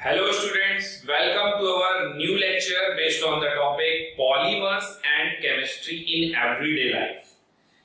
Hello students, welcome to our new lecture based on the topic polymers and chemistry in everyday life.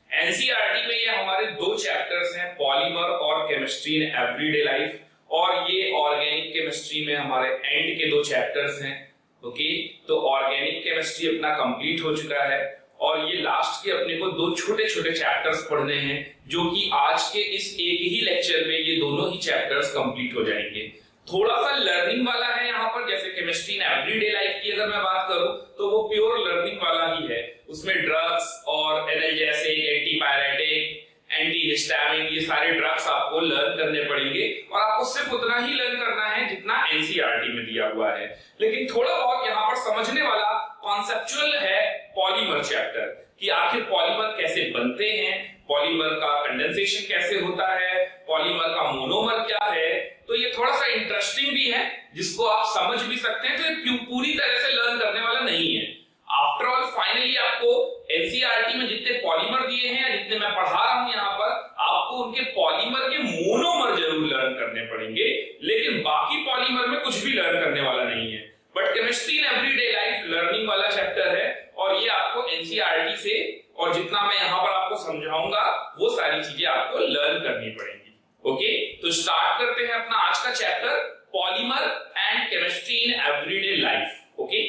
NCERT में ये हमारे दो chapters हैं, polymer और chemistry in everyday life, और ये ऑर्गेनिक केमिस्ट्री में हमारे एंड के दो चैप्टर्स हैं. ओके, तो ऑर्गेनिक केमिस्ट्री अपना कंप्लीट हो चुका है और ये लास्ट के अपने को दो छोटे छोटे चैप्टर्स पढ़ने हैं जो कि आज के इस एक ही लेक्चर में ये दोनों ही चैप्टर्स कंप्लीट हो जाएंगे. थोड़ा सा लर्निंग वाला है यहाँ पर, जैसे केमिस्ट्री इन एवरीडे लाइफ की अगर मैं बात करूं तो वो प्योर लर्निंग वाला ही है. उसमें ड्रग्स और एनाल्जेसिक, एंटीपायरेटिक, एंटीहिस्टामिन, ये सारे ड्रग्स आपको लर्न करने पड़ेंगे और आपको सिर्फ उतना ही लर्न करना है जितना एनसीईआरटी में दिया हुआ है. लेकिन थोड़ा बहुत यहाँ पर समझने वाला कॉन्सेप्चुअल है पॉलीमर चैप्टर, कि आखिर पॉलीमर कैसे बनते हैं, पॉलीमर का कंडेंसेशन कैसे होता है, पॉलीमर का मोनोमर क्या है. तो ये थोड़ा सा इंटरेस्टिंग भी है जिसको आप समझ भी सकते हैं. तो ये पूरी तरह से लर्न करने वाला नहीं है. आफ्टर ऑल फाइनली आपको एनसीईआरटी में जितने पॉलीमर दिए हैं या जितने मैं पढ़ा रहा हूं यहाँ पर, आपको उनके पॉलीमर के मोनोमर जरूर लर्न करने पड़ेंगे, लेकिन बाकी पॉलीमर में कुछ भी लर्न करने वाला नहीं है. But chemistry in everyday life learning वाला चैप्टर है और ये आपको एनसीईआरटी से और जितना मैं यहाँ पर आपको समझाऊंगा वो सारी चीजें आपको लर्न करनी पड़ेंगी. ओके, तो स्टार्ट करते हैं अपना आज का chapter, polymer and chemistry in everyday life. Okay,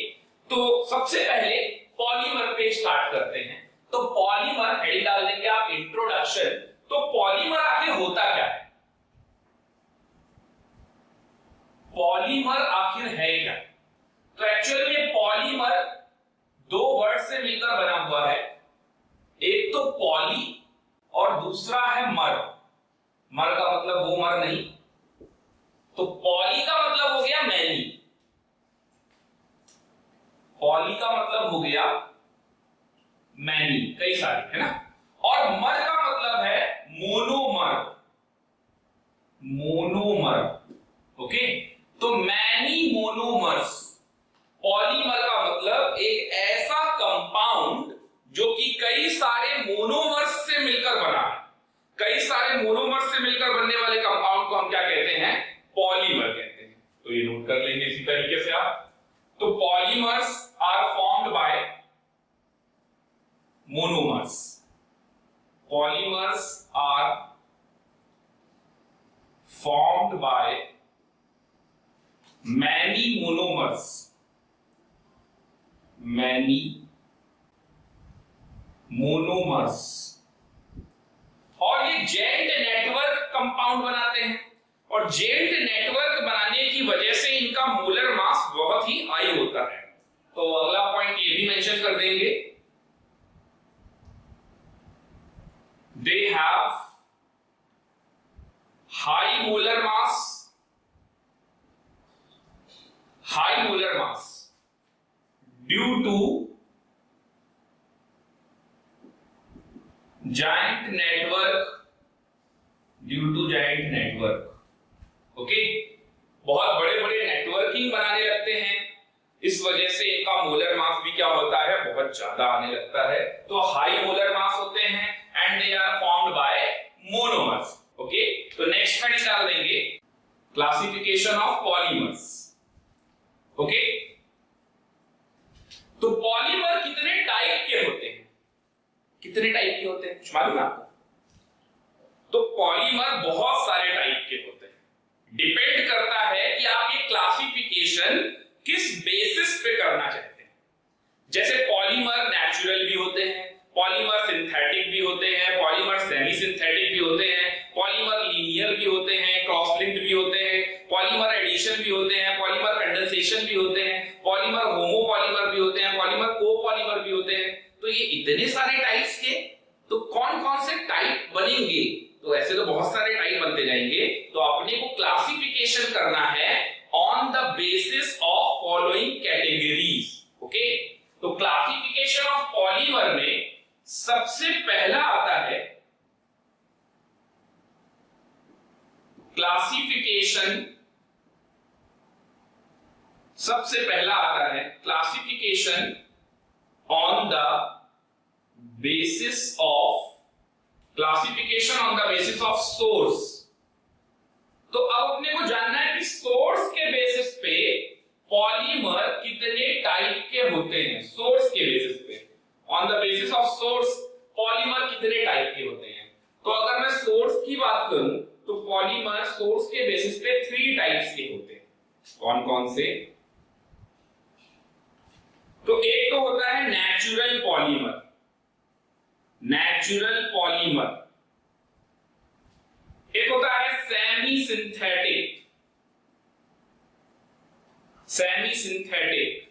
तो सबसे पहले पॉलीमर पे स्टार्ट करते हैं. तो पॉलीमर हेडिंग डाल देंगे आप, इंट्रोडक्शन. तो पॉलीमर आखिर होता क्या है, पॉलीमर आखिर है क्या? तो एक्चुअली ये पॉलीमर दो वर्ड से मिलकर बना हुआ है. एक तो पॉली और दूसरा है मर. मर का मतलब वो मर नहीं, तो पॉली का मतलब हो गया मैनी, पॉली का मतलब हो गया मैनी, कई सारे, है ना. और मर का मतलब है मोनोमर, मोनोमर. ओके, तो मैनी मोनोमर्स. पॉलीमर का मतलब एक ऐसा कंपाउंड जो कि कई सारे मोनोमर्स से मिलकर बना है. कई सारे मोनोमर्स से मिलकर बनने वाले कंपाउंड को हम क्या कहते हैं, पॉलीमर कहते हैं. तो ये नोट कर लेंगे इसी तरीके से आप. तो polymers are formed by monomers. Polymers are formed by many monomers, many monomers. और ये जेंट नेटवर्क कंपाउंड बनाते हैं और जेंट नेटवर्क बनाने की वजह से इनका मोलर मास बहुत ही हाई होता है. तो अगला पॉइंट ये भी मेंशन कर देंगे, they have high molar mass, high molar mass due to giant network, due to giant network. Okay, बहुत बड़े बड़े नेटवर्किंग बनाने लगते हैं, इस वजह से इनका मोलर मास भी क्या होता है, बहुत ज्यादा आने लगता है. तो हाई मोलर मास होते हैं and they are formed by monomers. Okay, तो नेक्स्ट हेडिंग डाल देंगे, क्लासिफिकेशन ऑफ पॉलीमर्स. ओके, तो पॉलीमर कितने टाइप के होते हैं, कितने टाइप के होते हैं कुछ मालूम है आपको? तो पॉलीमर बहुत सारे टाइप के होते हैं. डिपेंड करता है कि आप ये क्लासिफिकेशन किस बेसिस पे करना चाहते हैं. जैसे पॉलीमर नेचुरल भी होते हैं, पॉलीमर सिंथेटिक भी होते हैं, पॉलीमर सेमी सिंथेटिक भी होते हैं, पॉलीमर लीनियर भी होते हैं, क्रॉस लिंक्ड भी होते हैं, पॉलीमर एडिशन भी होते हैं, पॉलीमर कंडेंसेशन भी होते हैं, पॉलीमर होमोपॉलीमर भी होते हैं, पॉलीमर कोपॉलीमर भी होते हैं. तो ये इतने सारे टाइप्स के, तो कौन कौन से टाइप बनेंगे? तो ऐसे तो बहुत सारे टाइप बनते जाएंगे. तो अपने को क्लासिफिकेशन करना है on the basis of following categories. Okay, तो क्लासिफिकेशन ऑफ पॉलीमर में सबसे पहला आता है क्लासिफिकेशन, सबसे पहला आता है classification on the basis of, classification on the basis of source. तो अब अपने को जानना है कि सोर्स के बेसिस टाइप्स के होते हैं। कौन कौन से? तो एक तो होता है नेचुरल पॉलीमर, नेचुरल पॉलीमर। एक होता है सेमी सिंथेटिक, सेमी सिंथेटिक,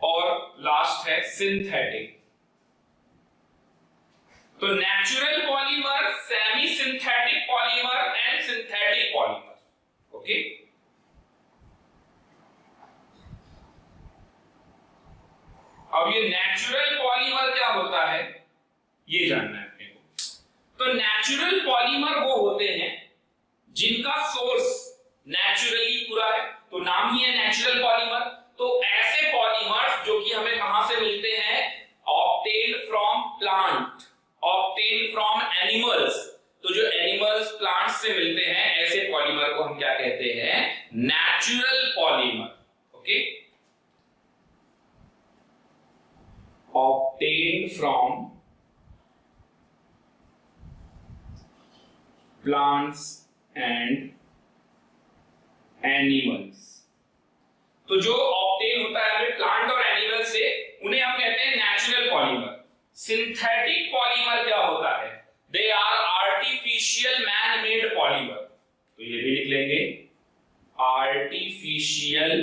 और लास्ट है सिंथेटिक। तो natural polymer, semi synthetic polymer and synthetic polymer. Okay, अब ये नेचुरल पॉलीमर क्या होता है ये जानना है अपने को। तो नेचुरल पॉलीमर वो होते हैं जिनका सोर्स नेचुरली पूरा है, तो नाम ही है नेचुरल पॉलीमर। तो ऐसे पॉलीमर्स जो कि हमें कहां से मिलते हैं? Obtain from plant, obtain from animals. तो जो एनिमल्स प्लांट्स से मिलते हैं ऐसे पॉलीमर को हम क्या कहते हैं? Natural polymer. Okay, obtained from plants and animals। तो जो ऑब्टेन होता है हमें प्लांट और एनिमल से, उन्हें हम कहते हैं नेचुरल पॉलीमर। सिंथेटिक पॉलीमर क्या होता है? They are artificial man made polymer. तो ये भी लिख लेंगे, artificial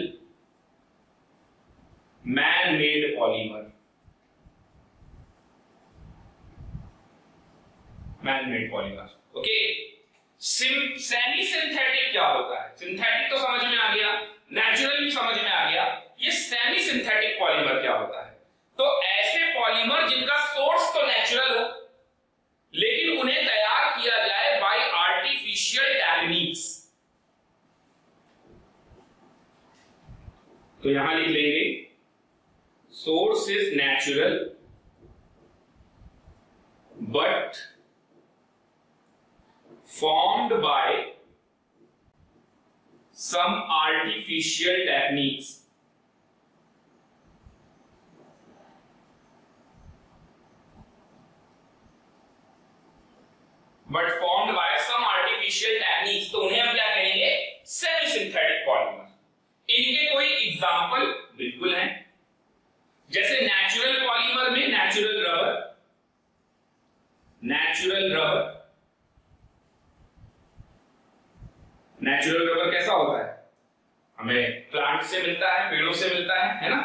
man made polymer, man made polymer. Okay, semi synthetic क्या होता है? सिंथेटिक तो समझ में आ गया, नेचुरल भी समझ में आ गया, ये सेमी सिंथेटिक पॉलीमर क्या होता है? तो ऐसे पॉलीमर जिनका सोर्स तो नेचुरल हो लेकिन उन्हें तैयार किया जाए बाय आर्टिफिशियल टेक्निक्स। तो यहां लिख लेंगे source is natural but formed by some artificial techniques। But formed by some artificial techniques, तो उन्हें हम क्या कहेंगे? Semi synthetic polymer. इनके कोई एग्जाम्पल बिल्कुल हैं, जैसे नेचुरल पॉलीमर में natural rubber, natural rubber. Natural rubber कैसा होता है? हमें प्लांट से मिलता है, पेड़ों से मिलता है ना।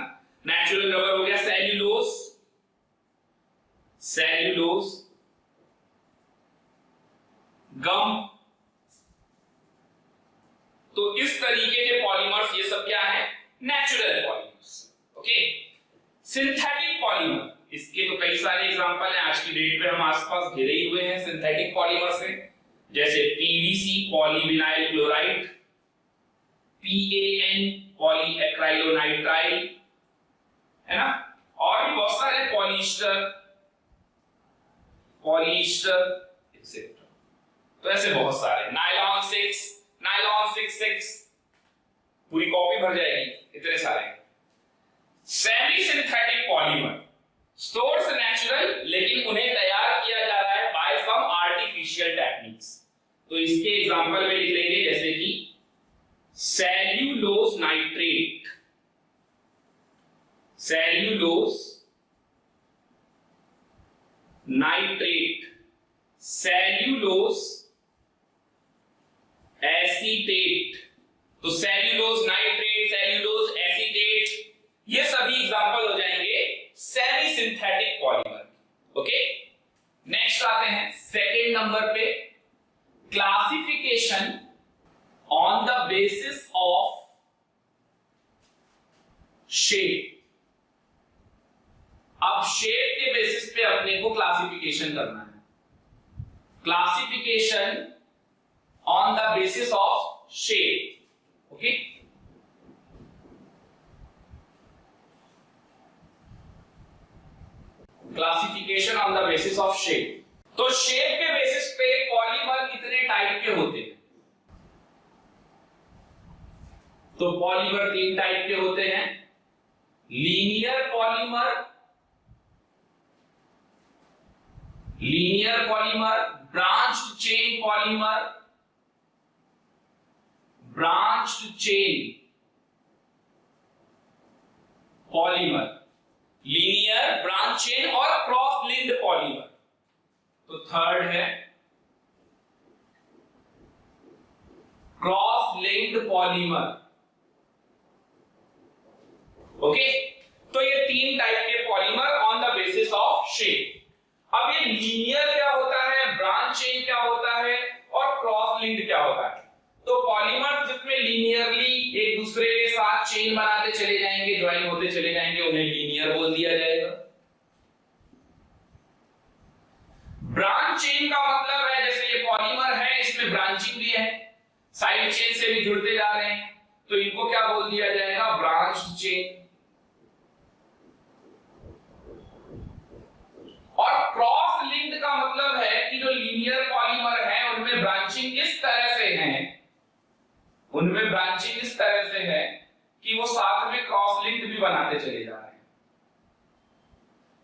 नेचुरल रबर हो गया सेल्यूलोज, सेल्यूलोज, गम। तो इस तरीके के पॉलीमर्स ये सब क्या है? Natural polymers. Okay, synthetic polymer, इसके तो कई सारे एग्जांपल हैं, आज की डेट में हम आसपास घिरे ही हुए हैं सिंथेटिक पॉलीमर से, जैसे पीवीसी पॉलीविनाइल क्लोराइड, PAN पॉलीएक्राइलोनाइट्राइल, है ना, और भी बहुत सारे पॉलिएस्टर, पॉलिएस्टर एक्सेट्रा। तो ऐसे बहुत सारे, नायलॉन 6, नायलॉन 6, पूरी कॉपी भर जाएगी, इतने सारे। Semi synthetic polymer, source natural लेकिन उन्हें तैयार किया जा रहा है बाय सम आर्टिफिशियल टेक्निक्स। तो इसके एग्जांपल में लिख लेंगे जैसे कि cellulose nitrate, cellulose nitrate, cellulose acetate. तो सेल्यूलोज नाइट्रेट, सेल्यूलोज एसीटेट, ये सभी एग्जांपल हो जाएंगे semi synthetic polymer. Okay, next आते हैं सेकेंड नंबर पे, classification on the basis of shape. अब शेप के बेसिस पे अपने को क्लासिफिकेशन करना है, classification on the basis of shape. Okay, classification on the basis of shape. तो शेप के बेसिस पे पॉलीमर कितने टाइप के होते हैं? तो पॉलीमर 3 टाइप के होते हैं, linear polymer, linear polymer, branched chain polymer, branched chain polymer, linear branch chain और क्रॉस लिंक्ड पॉलीमर। तो थर्ड है क्रॉस लिंक्ड पॉलीमर। ओके, तो ये तीन टाइप के polymer on the basis of shape. अब ये लीनियर क्या होता है, ब्रांच चेन क्या होता है और क्रॉस लिंक्ड क्या होता है। तो पॉलीमर जिसमें लीनियरली एक दूसरे के साथ चेन बनाते चले जाएंगे, ज्वाइन होते चले जाएंगे, उन्हें लीनियर बोल दिया जाएगा। ब्रांच चेन का मतलब है जैसे ये पॉलीमर है, इसमें ब्रांचिंग भी है, साइड चेन से भी जुड़ते जा रहे हैं, तो इनको क्या बोल दिया जाएगा, ब्रांच्ड चेन। और क्रॉस लिंक्ड का मतलब है कि जो लीनियर पॉलीमर है उनमें ब्रांचिंग इस तरह से है, उनमें ब्रांचिंग इस तरह से है कि वो साथ में क्रॉस लिंक्ड भी बनाते चले जा रहे हैं।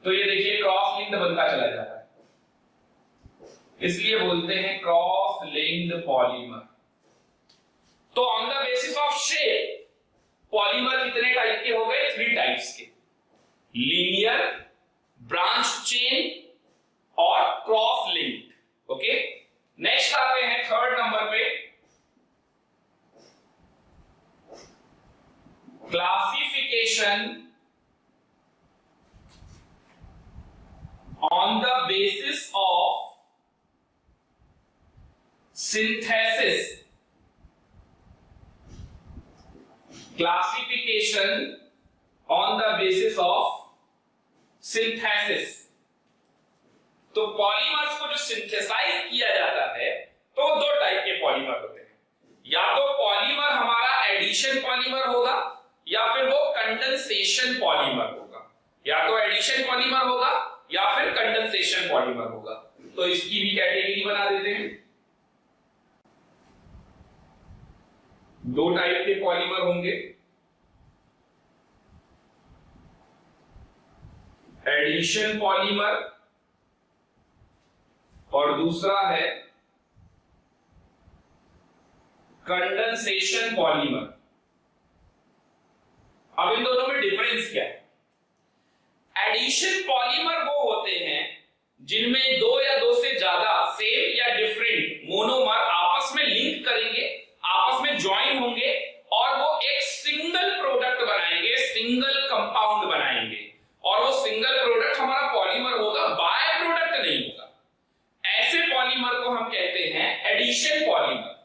तो ये देखिए क्रॉस लिंक्ड बनता चला जा रहा है, इसलिए बोलते हैं क्रॉस लिंक्ड पॉलीमर। तो on the basis of shape polymer कितने टाइप के हो गए, 3 टाइप्स के, लीनियर, ब्रांच्ड चेन और क्रॉस लिंक्ड। ओके, नेक्स्ट आते हैं थर्ड नंबर पे, classification on the basis of synthesis. Classification on the basis of synthesis. तो पॉलीमर्स को जो सिंथेसाइज किया जाता है तो 2 टाइप के पॉलीमर होते हैं, या तो पॉलीमर हमारा एडिशन पॉलीमर होगा या फिर वो कंडेंसेशन पॉलीमर होगा, या तो एडिशन पॉलीमर होगा या फिर कंडेंसेशन पॉलीमर होगा। तो इसकी भी कैटेगरी बना देते हैं, 2 टाइप के पॉलीमर होंगे, एडिशन पॉलीमर और दूसरा है कंडेंसेशन पॉलीमर। अब इन दोनों में डिफरेंस क्या है? एडिशन पॉलीमर वो होते हैं जिनमें 2 या 2 से ज्यादा सेम या डिफरेंट मोनोमर आपस में लिंक करेंगे, आपस में ज्वाइन होंगे और वो एक सिंगल प्रोडक्ट बनाएंगे, सिंगल कंपाउंड बनाएंगे, और वो सिंगल प्रोडक्ट हमारा पॉलीमर होगा, बाय प्रोडक्ट नहीं होगा। ऐसे पॉलीमर को हम कहते हैं एडिशन पॉलीमर।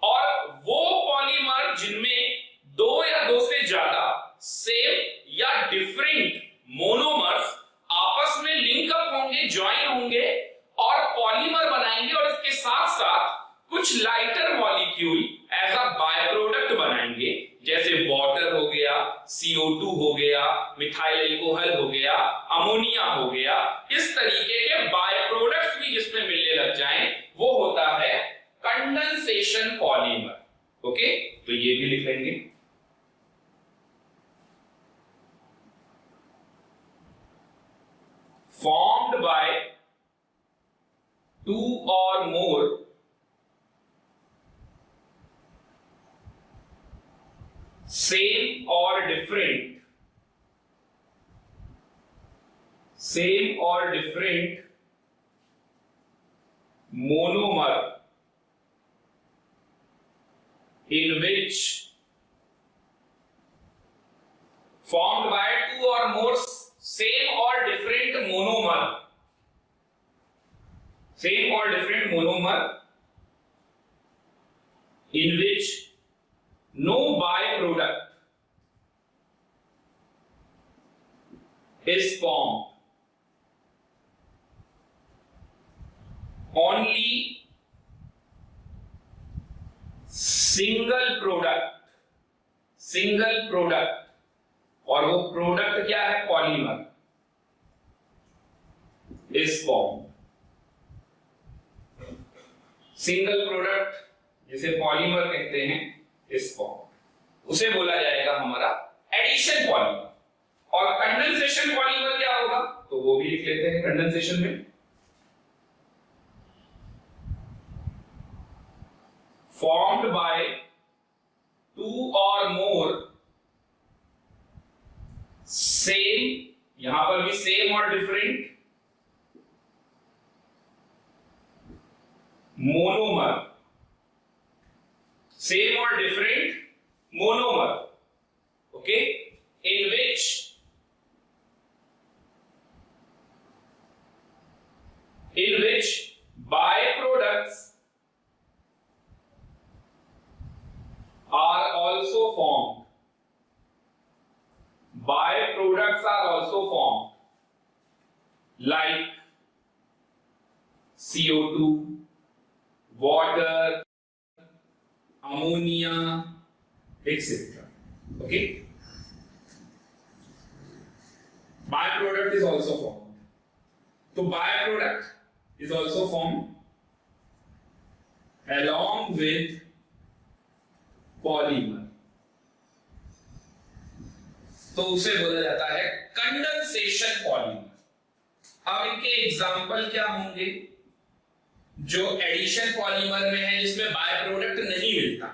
और वो पॉलीमर जिनमें 2 या 2 से ज्यादा सेम या डिफरेंट मोनोमर्स आपस में लिंकअप होंगे, ज्वाइन होंगे और पॉलीमर बनाएंगे, और इसके साथ साथ कुछ lighter molecule as a by product बनाएंगे, जैसे वाटर हो गया, CO2 हो गया, मिथाइल अल्कोहल हो गया, अमोनिया हो गया। इस तरीके के बाय प्रोडक्ट्स भी जिसमें मिलने लग जाएं वो होता है कंडेंसेशन पॉलीमर। ओके, तो ये भी लिख लेंगे। Formed by 2 or more same or different monomer in which formed by 2 or more same or different monomer in which no byproduct is formed, only single product, और वो प्रोडक्ट क्या है, polymer, is form. Single product जिसे polymer कहते हैं इस form, उसे बोला जाएगा हमारा एडिशन पॉलीमर। और कंडेंसेशन पॉलीमर क्या होगा, तो वो भी लिख लेते हैं कंडेंसेशन में। फॉर्म्ड बाय सेम और different, monomer, same or different monomer, okay, in which byproducts are also formed. Byproducts are also formed, like CO2, water, ammonia, etc. Okay, byproduct is also formed. So byproduct is also formed along with polymer. तो उसे बोला जाता है condensation polymer. अब इनके example क्या होंगे? जो एडिशन पॉलीमर में है जिसमें बाय प्रोडक्ट नहीं मिलता,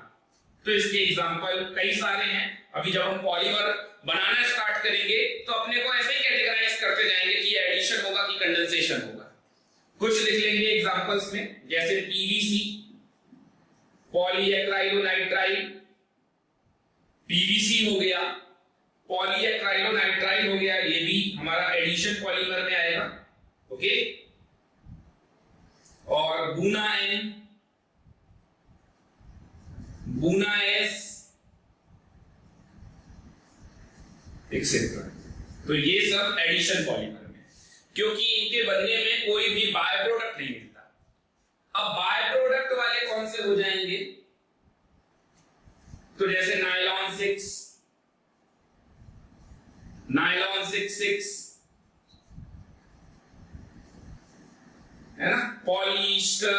तो इसके एग्जांपल कई सारे हैं। अभी जब हम पॉलीमर बनाना स्टार्ट करेंगे तो अपने को ऐसे ही कैटेगराइज करते जाएंगे कि एडिशन होगा कि कंडेंसेशन होगा। कुछ लिख लेंगे एग्जांपल्स में, जैसे पीवीसी, पॉलीएक्राइलोनाइट्राइल, पीवीसी हो गया, पॉलीएक्राइलोनाइट्राइल हो गया, ये भी हमारा एडिशन पॉलीमर में आएगा। ओके, और Buna N, Buna S, etcetera. तो ये सब एडिशन पॉलीमर में, क्योंकि इनके बनने में कोई भी बाय प्रोडक्ट नहीं मिलता। अब बाय प्रोडक्ट वाले कौन से हो जाएंगे? तो जैसे नायलॉन 6, नायलॉन 6 है ना, पॉलीस्टर,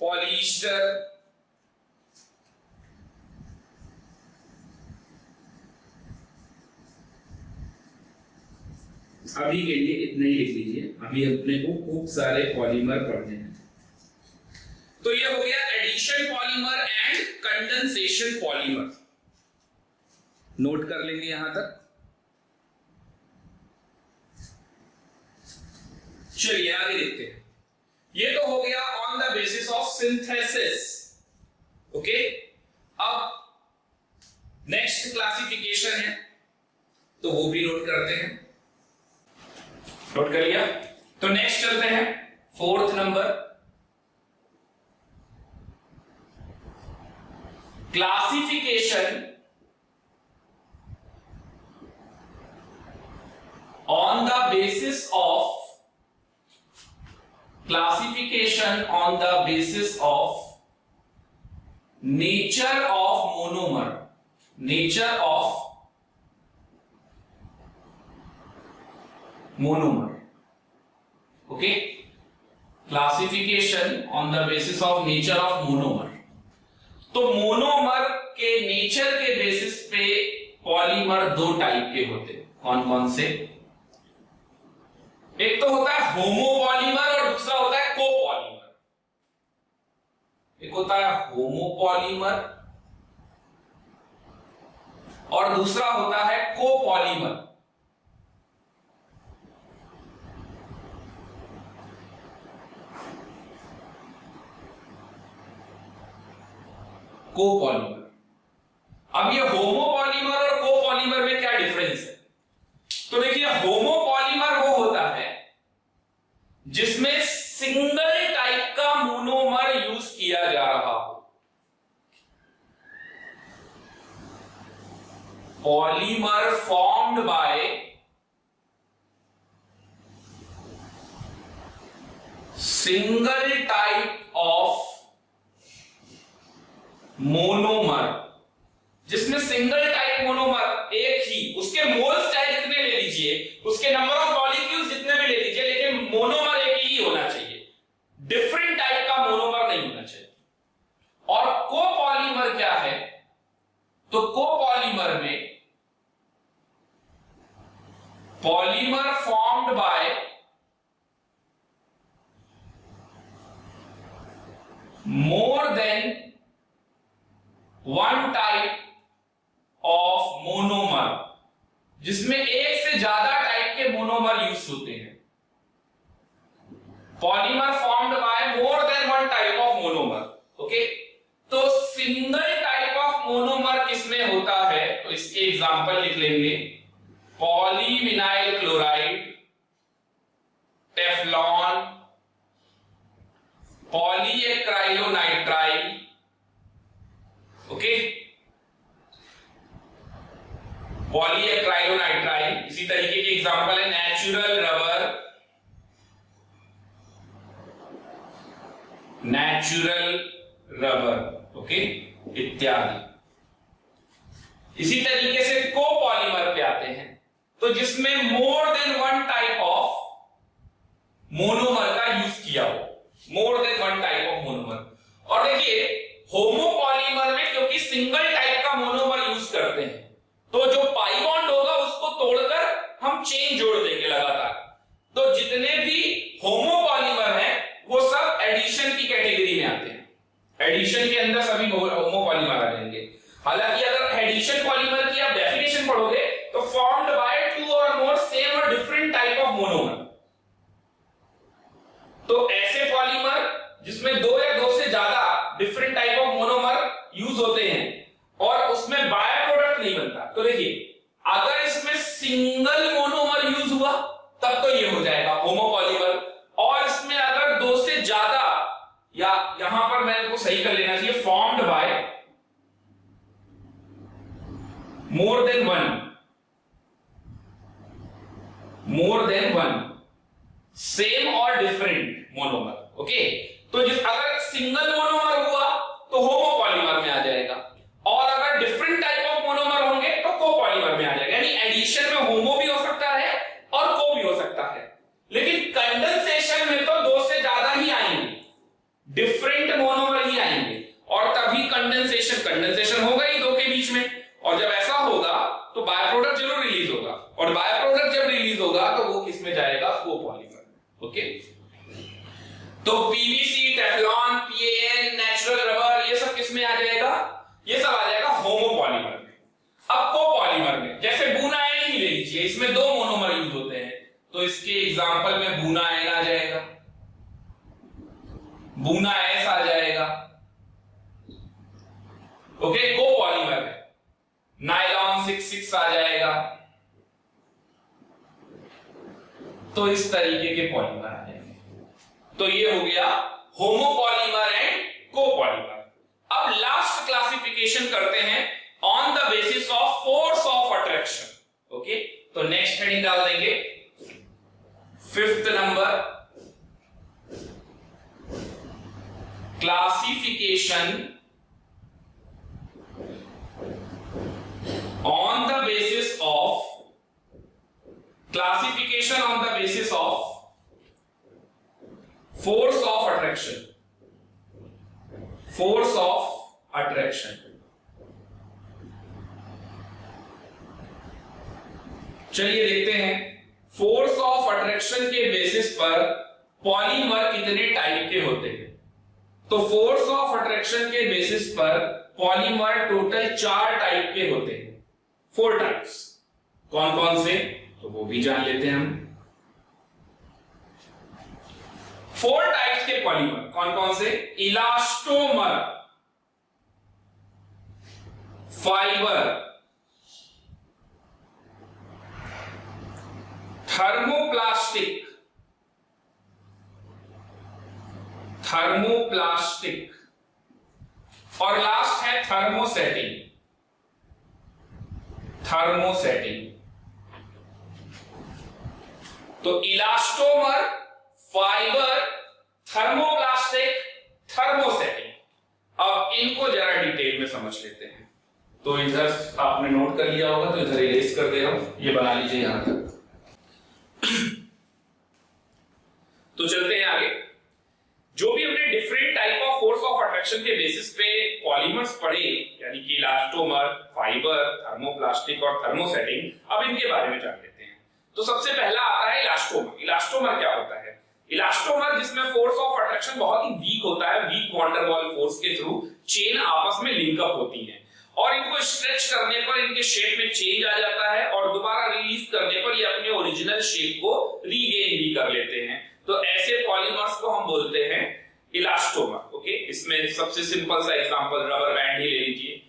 पॉलीस्टर, अभी के लिए इतना ही लिख लीजिए, अभी अपने को खूब सारे पॉलीमर पढ़ने हैं। तो ये हो गया addition polymer and condensation polymer, note कर लेंगे यहां तक। चलिए आगे देखते हैं। ये तो हो गया on the basis of synthesis. Okay, अब नेक्स्ट क्लासिफिकेशन है, तो वो भी नोट करते हैं। नोट कर लिया? तो नेक्स्ट चलते हैं, fourth number, classification on the basis of nature of monomer, nature of monomer, okay, classification on the basis of nature of monomer। तो मोनोमर के नेचर के बेसिस पे पॉलीमर दो टाइप के होते हैं। कौन कौन से? एक तो होता है होमोपॉलीमर और दूसरा होता है कोपॉलीमर। एक होता है होमोपॉलीमर और दूसरा होता है कोपॉलीमर। कोपॉलीमर। अब ये होमोपॉलीमर और कोपॉलीमर में क्या डिफरेंस है? तो देखिए, होमोपॉलीमर वो होता है जिसमें सिंगल टाइप का मोनोमर यूज किया जा रहा हो। Polymer formed by single type of monomer, जिसमें सिंगल टाइप मोनोमर एक ही, उसके मोल्स चाहे जितने ले लीजिए, उसके नंबर ऑफ मॉलिक्यूल्स जितने भी ले लीजिए, लेकिन मोनोमर एक ही होना चाहिए, डिफरेंट टाइप का मोनोमर नहीं होना चाहिए। और कोपॉलीमर क्या है? तो कोपॉलीमर में polymer formed by more than one type of monomer, जिसमें एक से ज्यादा type polymer formed by more than one type of monomer. Okay, तो सिंगल टाइप ऑफ मोनोमर किसमें होता है, तो इसके एग्जांपल लिख लेंगे, पॉलीविनाइल क्लोराइड, टेफ्लॉन, पॉलीएक्राइलोनाइट्राइल। ओके, पॉलीएक्राइलोनाइट्राइल। इसी तरीके के एग्जांपल है नेचुरल रबर, ओके, इत्यादि। इसी तरीके से कोपॉलीमर पे आते हैं, तो जिसमें more than one type of monomer का यूज किया हो, more than one type of monomer. और देखिए होमोपॉलीमर में क्योंकि सिंगल टाइप का मोनोमर यूज करते हैं, तो जो पाई बॉन्ड होगा उसको तोड़कर हम चेन जोड़ देंगे लगातार। तो जितने भी होमोपॉलीमर हैं वो सब एडिशन की कैटेगरी में आते हैं, एडिशन के अंदर सभी होमोपॉलीमर आ जाएंगे। हालांकि अगर एडिशन पॉलीमर की आप डेफिनेशन पढ़ोगे तो फॉर्म्ड बाय टू और मोर सेम और डिफरेंट टाइप ऑफ मोनोमर। तो ऐसे पॉलीमर जिसमें दो या दो से ज्यादा different type of monomer use होते हैं और उसमें बाय प्रोडक्ट नहीं बनता, तो देखिए अगर इसमें सिंगल मोनोमर यूज हुआ तब तो ये हो जाएगा होमोपॉलीमर, और इसमें अगर दो से ज्यादा, या यहां पर मैंने को सही कर लेना चाहिए, formed by more than one same और डिफरेंट मोनोमर। ओके, तो जिस अगर सिंगल मोनोमर हुआ तो होमोपॉलीमर में आ जाएगा, और अगर डिफरेंट टाइप ऑफ मोनोमर होंगे तो कोपॉलीमर में आ जाएगा। यानी एडिशन में होमो भी हो सकता है और को भी हो सकता है, लेकिन कंडेंसेशन में तो दो से ज्यादा ही आएंगे, डिफरेंट मोनोमर ही आएंगे, और तभी कंडेंसेशन होगा ही दो के बीच में। और जब ऐसा होगा तो बाय प्रोडक्ट जरूर रिलीज होगा, और बाय प्रोडक्ट जब रिलीज होगा तो वो किस में जाएगा, कोपॉलीमर। ओके, तो पीवीसी, टेफ्लॉन, पीएएन, नेचुरल रबर, ये सब किस में आ जाएगा, ये सब आ जाएगा होमोपॉलीमर में। अब कोपॉलीमर में जैसे बुनाएन ही ले लीजिए, इसमें दो मोनोमर यूज होते हैं, तो इसके एग्जांपल में बुनाएन आ जाएगा, बुनाएस आ जाएगा। ओके, कोपॉलीमर में नायलॉन 66 आ जाएगा। तो इस तरीके के पॉलीमर आ जाएंगे। तो ये हो गया होमोपॉलीमर एंड कोपॉलीमर। अब लास्ट क्लासिफिकेशन करते हैं on the basis of force of attraction. Okay, तो नेक्स्ट हेडिंग डाल देंगे, 5th number, classification on the basis of force of attraction। चलिए देखते हैं फोर्स ऑफ अट्रैक्शन के बेसिस पर पॉलीमर कितने टाइप के होते हैं। तो फोर्स ऑफ अट्रैक्शन के बेसिस पर पॉलीमर टोटल 4 टाइप के होते हैं, 4 टाइप्स। कौन कौन से, तो वो भी जान लेते हैं हम। 4 टाइप्स के पॉलीमर कौन कौन से, इलास्टोमर, फाइबर, थर्मोप्लास्टिक, और लास्ट है थर्मोसेटिंग। तो इलास्टोमर, फाइबर, थर्मोप्लास्टिक, थर्मोसेटिंग। अब इनको जरा डिटेल में समझ लेते हैं। तो इधर आपने नोट कर लिया होगा, तो इधर इरेज कर दे रहा हूं, ये बना लीजिए यहां तक। तो चलते हैं आगे। जो भी हमने different type of force of attraction के बेसिस पे पॉलीमर्स पढ़े, यानी कि इलास्टोमर, फाइबर, थर्मोप्लास्टिक और थर्मोसेटिंग, अब इनके बारे में जान लेते हैं। तो सबसे पहला आता है इलास्टोमर। इलास्टोमर क्या होता है? इलास्टोमर जिसमें फोर्स ऑफ अट्रैक्शन बहुत ही वीक होता है, weak van der Waals force के थ्रू चेन आपस में लिंकअप होती है, और इनको स्ट्रेच करने पर इनके शेप में चेंज आ जाता है, और दोबारा रिलीज करने पर ये अपने ओरिजिनल शेप को रीगेन भी कर लेते हैं। तो ऐसे पॉलीमर्स को हम बोलते हैं इलास्टोमर। ओके, इसमें सबसे सिंपल सा एग्जांपल रबर बैंड ही ले लीजिए।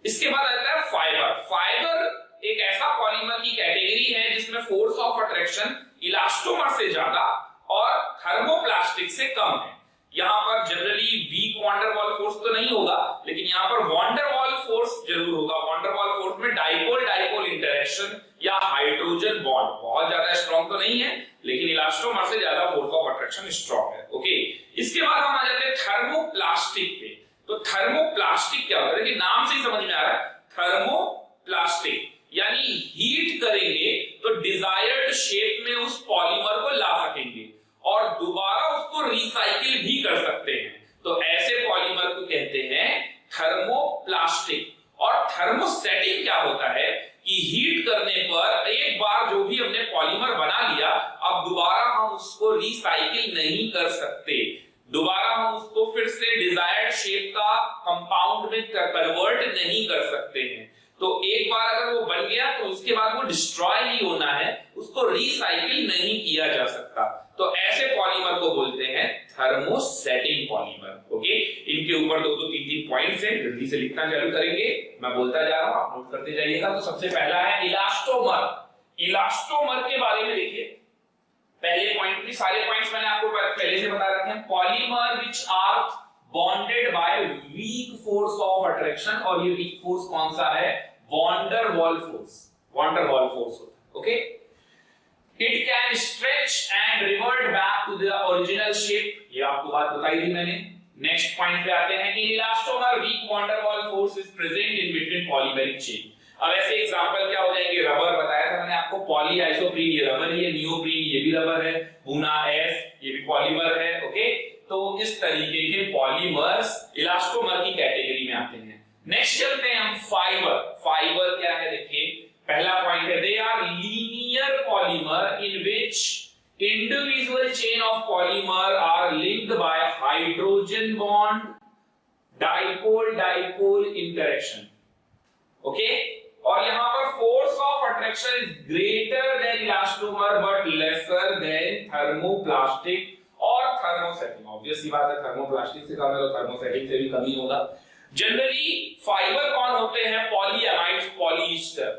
इसके बाद आता है फाइबर। फाइबर एक ऐसा पॉलीमर की कैटेगरी है जिसमें फोर्स ऑफ अट्रैक्शन इलास्टोमर से ज्यादा और थर्मोप्लास्टिक से कम है। यहाँ पर जनरली वीक वॉन्डरवॉल फोर्स तो नहीं होगा, लेकिन यहाँ पर वॉन्डरवॉल फोर्स जरूर होगा। वॉन्डरवॉल फोर्स में डाइपोल डाइपोल इंटरेक्शन या हाइड्रोजन बॉन्ड बहुत ज्यादा स्ट्रॉन्ग तो नहीं है, लेकिन इलास्टोमर से ज्यादा फोर्स ऑफ अट्रैक्शन स्ट्रॉन्ग है। ओके, इसके बाद हम आ जाते हैं थर्मोप्लास्टिक पे। तो थर्मोप्लास्टिक क्या होता है कि नाम से ही समझ में आ रहा है, थर्मोप्लास्टिक यानी हीट करेंगे तो डिजायर्ड शेप में उस पॉलीमर को ला सकेंगे और दोबारा उसको रिसाइकिल भी कर सकते हैं। तो ऐसे पॉलीमर को कहते हैं थर्मोप्लास्टिक। और थर्मोसेटिंग क्या होता है कि हीट करने पर एक बार जो भी हमने पॉलीमर बना लिया, अब दोबारा हम उसको रिसाइकिल नहीं कर सकते, दोबारा हम उसको फिर से डिजायर्ड शेप का कंपाउंड में कन्वर्ट नहीं कर सकते हैं। तो एक बार अगर वो बन गया तो उसके बाद वो डिस्ट्रॉय ही होना है, उसको रिसाइकिल नहीं किया जा सकता। तो ऐसे पॉलीमर को बोलते हैं थर्मोसेटिंग पॉलीमर। ओके, इनके ऊपर दो दो तीन तीन पॉइंट्स हैं, जल्दी से लिखना चालू करेंगे, मैं बोलता जा रहा हूं, आप नोट करते जाइएगा। तो सबसे पहला है इलास्टोमर। इलास्टोमर के बारे में देखिए, पहले पॉइंट की सारे पॉइंट्स मैंने आपको पहले से बता रखे हैं। Polymer which are bonded by weak force of attraction, और ये वीक फोर्स कौन सा है, van Waals force. Van Waals force होता है। Okay, it can stretch and revert back to the original shape, ये आपको बात बताई थी मैंने। नेक्स्ट पॉइंट पे आते हैं कि elastomer weak van Waals force is present in between polymeric chain. अब ऐसे एग्जांपल क्या हो जाएंगे, रबर बताया था मैंने आपको, पॉली आइसोप्रीन ये रबर ही है, नियोप्रीन ये भी रबर है, बूना एस ये भी पॉलीमर है। ओके, तो इस तरीके के पॉलीमर्स इलास्टोमर की कैटेगरी में आते हैं। नेक्स्ट चलते हैं हम फाइबर। फाइबर क्या है देखिए, पहला पॉइंट है they are linear polymer in which individual chain of polymer are linked by hydrogen bond dipole dipole interaction. Okay, और यहां पर force of attraction is greater than elastomer but lesser than thermoplastic और thermosetting. Obvious सी बात है, thermoplastic से कम है तो थर्मोसेटिंग से भी कम ही होगा। जनरली फाइबर कौन होते हैं, पॉलीएमाइड्स, पॉलीएस्टर।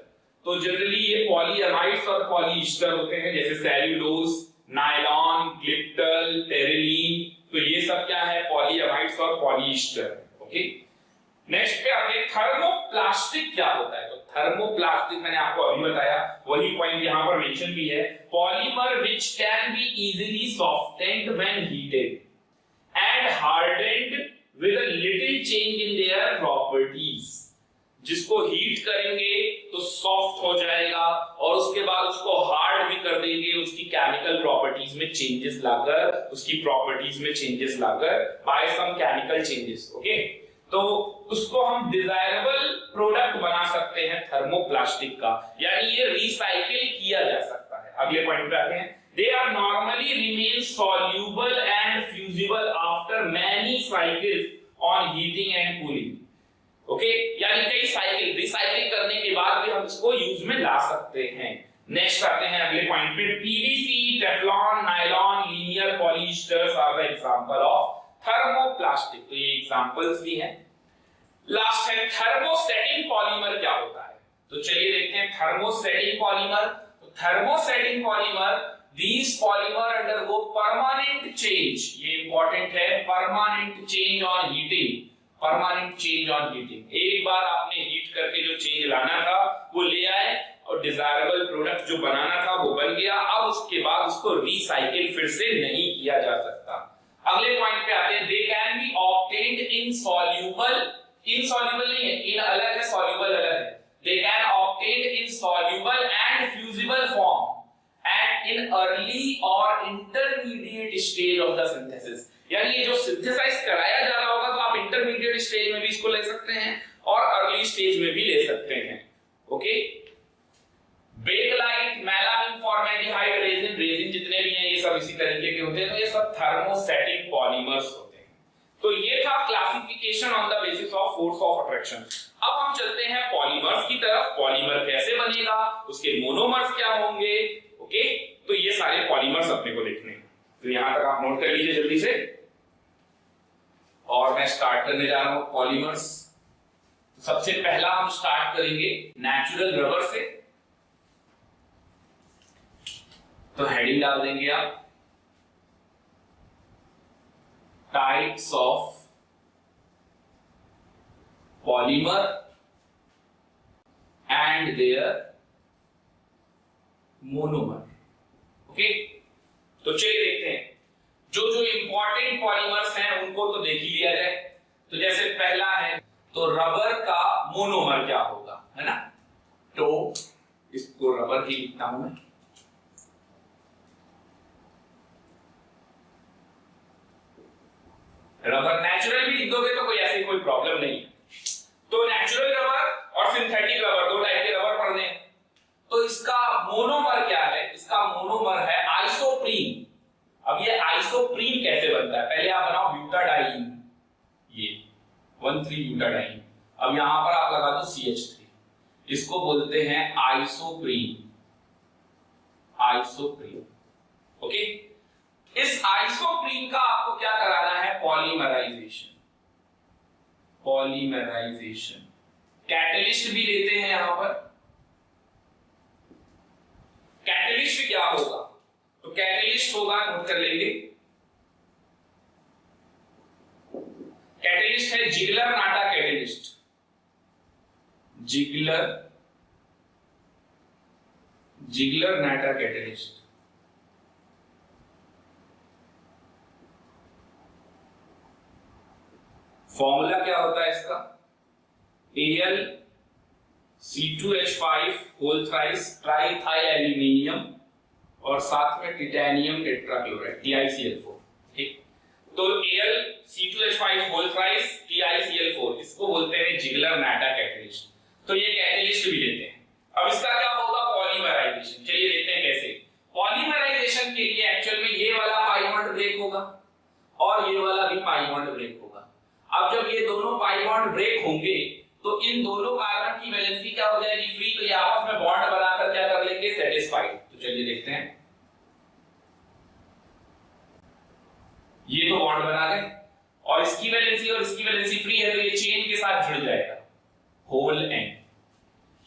तो जनरली ये पॉलीएमाइड्स और पॉलीएस्टर होते हैं, जैसे सेल्यूलोज, नायलॉन, ग्लिप्टल, टेरिलीन, तो ये सब क्या है, पॉलीएमाइड्स और पॉलीएस्टर। ओके, नेक्स्ट पे आते हैं थर्मोप्लास्टिक क्या होता है। तो थर्मोप्लास्टिक मैंने आपको अभी बताया, वही पॉइंट यहां पर मेंशन भी है, polymer which can be easily softened when heated and hardened with a little change in their properties. जिसको हीट करेंगे तो सॉफ्ट हो जाएगा और उसके बाद उसको हार्ड भी कर देंगे, उसकी केमिकल प्रॉपर्टीज में चेंजेस लाकर, उसकी प्रॉपर्टीज में चेंजेस लाकर by some chemical changes. Okay, तो उसको हम डिजायरेबल प्रोडक्ट बना सकते हैं थर्मोप्लास्टिक का, यानी ये रिसाइकिल किया जा सकता है। अगले पॉइंट पे आते हैं, they are normally remain soluble and fusible after many cycles on heating and cooling. Okay, यानी कई साइकिल रिसाइकिल करने के बाद भी हम इसको यूज में ला सकते हैं। नेक्स्ट आते हैं अगले पॉइंट पे, PVC, Teflon, nylon, linear polyesters are the example of thermoplastic. तो ये एग्जांपल्स भी हैं। लास्ट है थर्मोसेटिंग पॉलीमर क्या होता है। तो चलिए देखते हैं थर्मोसेटिंग पॉलीमर। तो thermosetting polymer, these polymer undergo permanent change, ये इंपॉर्टेंट है, permanent change on heating, permanent change on heating. एक बार आपने हीट करके जो चेंज लाना था वो ले आए और डिजायरेबल प्रोडक्ट जो बनाना था वो बन गया, अब उसके बाद उसको रिसाइकिल फिर से नहीं किया जा सकता। अगले पॉइंट पे आते हैं, they can be obtained in soluble, insoluble नहीं है, इन अलग है, सॉल्यूबल अलग है। They can obtained in soluble and fusible form and in early और intermediate stage of the synthesis. यानी ये जो सिंथेसाइज कराया जा रहा होगा तो आप इंटरमीडिएट स्टेज में भी इसको ले सकते हैं और अर्ली स्टेज में भी ले सकते हैं। Okay, bakelite, melamine, formaldehyde, resin, resin जितने भी हैं ये सब इसी तरीके के होते हैं। तो ये सब थर्मोसेटिक पॉलीमर्स होते हैं। तो ये था classification on the basis of force of attraction. अब हम चलते हैं पॉलीमर्स की तरफ। पॉलीमर कैसे बनेगा, उसके मोनोमर्स क्या होंगे। ओके, तो ये सारे पॉलीमर्स अपने को देखने हैं। तो यहां तक आप नोट कर लीजिए जल्दी से। और मैं स्टार्ट करने जा रहा हूं पॉलीमर्स। सबसे पहला हम स्टार्ट करेंगे नेचुरल रबर से। तो हेडिंग डाल देंगे आप, types of polymer and their monomer. Okay, तो चलिए देखते हैं जो जो इंपॉर्टेंट पॉलीमर्स हैं उनको तो देख ही लिया जाए। तो जैसे पहला है, तो रबर का मोनोमर क्या होगा, है ना। तो इसको रबर ही लिखता हूं मैं। रबर नेचुरल भी लिख दोगे तो कोई ऐसी कोई प्रॉब्लम नहीं है। तो नेचुरल रबर और सिंथेटिक रबर, दो टाइप के रबर पढ़ने हैं। तो इसका मोनोमर क्या है, इसका मोनोमर है आइसोप्रीन। अब ये आइसोप्रीन कैसे बनता है, पहले आप बनाओ ब्यूटाडाइन, ये 1,3 ब्यूटाडाइन। अब यहां पर आप लगा दो CH3, इसको बोलते हैं आइसोप्रीन। Isoprene, okay. इस आइसोप्रीन का आपको क्या कराना है, पॉलीमराइजेशन। पॉलीमराइजेशन, कैटलिस्ट भी लेते हैं यहां पर। कैटलिस्ट क्या होगा, तो कैटलिस्ट होगा, नोट कर लेंगे। कैटलिस्ट है जिगलर नाटा कैटलिस्ट। जिगलर नाटा कैटलिस्ट। फॉर्मूला क्या होता है इसका, AlC2H5 whole thrice triethyl aluminium और साथ में टिटेनियम टेट्राक्लोराइड TiCl4। ठीक, तो AlC2H5 होल थ्राइस TiCl4, इसको बोलते हैं जिगलर नाटा कैटलिस्ट। तो ये कैटलिस्ट भी लेते हैं। अब इसका क्या होगा, पॉलीमराइजेशन। चलिए देखते हैं कैसे। पॉलीमराइजेशन के लिए एक्चुअल में ये वाला पाई बॉन्ड ब्रेक होगा और ये वाला भी पाई बॉन्ड ब्रेक होगा। अब जब ये दोनों पाई बॉन्ड ब्रेक होंगे तो इन दोनों कार्बन की वैलेंसी क्या हो जाएगी, फ्री। तो ये आपस में बॉन्ड बनाकर क्या कर लेंगे, सेटिस्फाइड। तो चलिए देखते हैं, ये तो बॉन्ड बना गए और इसकी वैलेंसी और इसकी वैलेंसी फ्री है, तो ये चेन के साथ जुड़ जाएगा, होल एंड।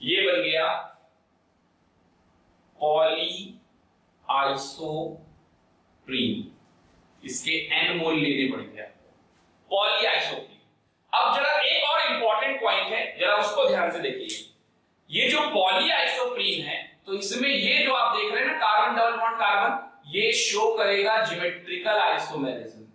ये बन गया पॉली आइसोप्रीन। इसके एन मोल लेने पड़ेंगे आपको, पॉली आइसोप्रीन। अब जरा एक और इंपॉर्टेंट पॉइंट है, जरा उसको ध्यान से देखिए। ये जो पॉली आइसोप्रीन है, तो इसमें ये जो आप देख रहे हैं ना, कार्बन डबल बॉन्ड कार्बन, ये शो करेगा geometrical isomerism.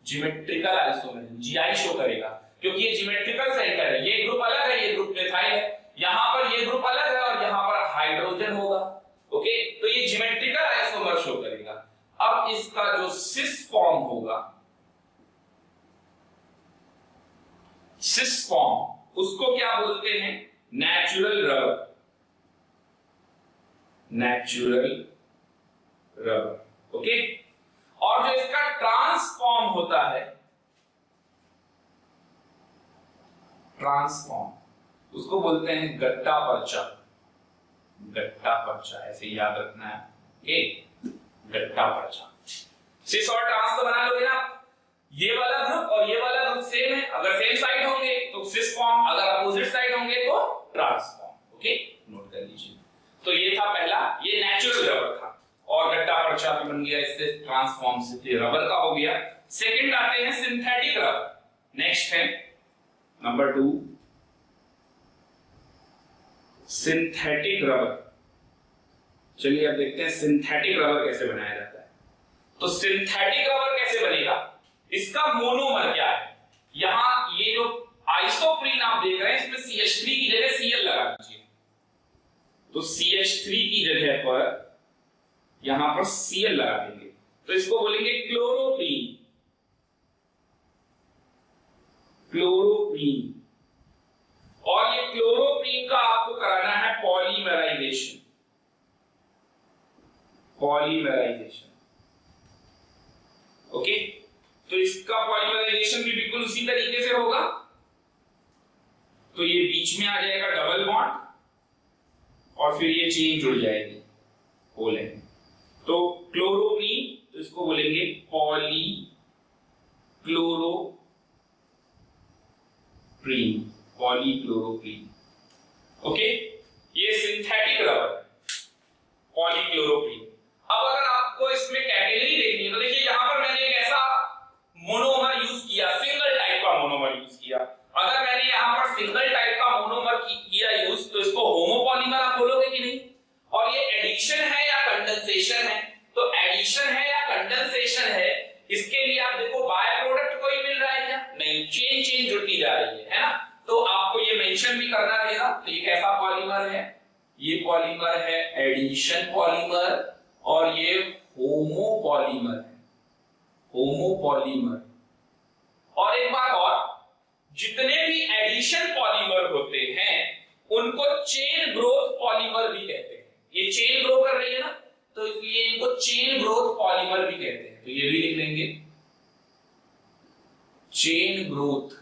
Geometrical isomerism, GI show करेगा, क्योंकि ये ज्योमेट्रिकल सेंटर है। ये ग्रुप अलग है, ये ग्रुप मिथाइल है। यहां पर ये ग्रुप अलग है और यहां पर हाइड्रोजन होगा। ओके, तो ये ज्योमेट्रिकल आइसोमर शो करेगा। अब इसका जो सिस फॉर्म होगा, सिस फॉर्म, उसको क्या बोलते हैं, natural rubber. Natural rubber, okay. और जो इसका ट्रांसफॉर्म होता है, ट्रांसफॉर्म, उसको बोलते हैं गट्टा पर्चा। गट्टा पर्चा, ऐसे याद रखना है, ओके, गट्टा पर्चा। सिस और ट्रांस तो बना लोगे ना। ये वाला ग्रुप और ये वाला ग्रुप सेम है, अगर सेम साइड होंगे तो सिस फॉर्म, अगर अपोजिट साइड होंगे तो ट्रांसफॉर्म। ओके, नोट कर लीजिए। तो ये था पहला, ये नेचुरल रबर था और गट्टा पर्चा भी बन गया इससे, ट्रांसफॉर्म से रबर का हो गया। सेकंड आते हैं सिंथेटिक रबर। नेक्स्ट है नंबर 2, सिंथेटिक रबर। चलिए अब देखते हैं सिंथेटिक रबर कैसे बनाया जाता है। तो सिंथेटिक रबर कैसे बनेगा, इसका मोनोमर क्या है। यहां ये जो आइसोप्रीन आप देख रहे हैं, इसमें CH3 की जगह Cl लगा दीजिए। तो CH3 की जगह पर यहां पर Cl लगा देंगे, तो इसको बोलेंगे क्लोरोप्रीन। क्लोरोप्रीन, और ये क्लोरोप्रीन का आपको कराना है पॉलीमराइजेशन। Polymerisation, okay. तो इसका पॉलीमराइजेशन भी बिल्कुल उसी तरीके से होगा। तो ये बीच में आ जाएगा डबल बॉन्ड और फिर ये चेन जुड़ जाएगी, होल है। तो क्लोरोप्रीन, तो तो इसको बोलेंगे पॉलीक्लोरोप्रीन, पॉलीक्लोरोप्रीन। ओके, ये सिंथेटिक रबर पॉलीक्लोरोप्रीन। अब अगर आपको इसमें कैटेगरी देखनी है तो देखिए यहां पर मैंने एक ऐसा मोनोमर यूज किया, सिंगल टाइप का मोनोमर यूज किया। अगर मैंने यहां पर सिंगल टाइप का मोनोमर किया यूज तो इसको होमोपॉलीमर आप बोलोगे कि नहीं? और ये एडिशन है या कंडेंसेशन है? तो एडिशन है या कंडेंसेशन है, इसके लिए आप देखो बाय प्रोडक्ट कोई मिल रहा है क्या? नहीं, चेन जुड़ती जा रही है ना? तो आपको ये मेंशन भी करना रहेगा। तो ये कैसा पॉलीमर है? ये पॉलीमर है एडिशन पॉलीमर और ये होमोपॉलीमर है, होमोपॉलीमर। और एक बात और, जितने भी एडिशन पॉलीमर होते हैं उनको चेन ग्रोथ पॉलीमर भी कहते हैं। ये चेन ग्रो कर रही है ना, तो इसलिए इनको चेन ग्रोथ पॉलीमर भी कहते हैं। तो ये भी लिख लेंगे, चेन ग्रोथ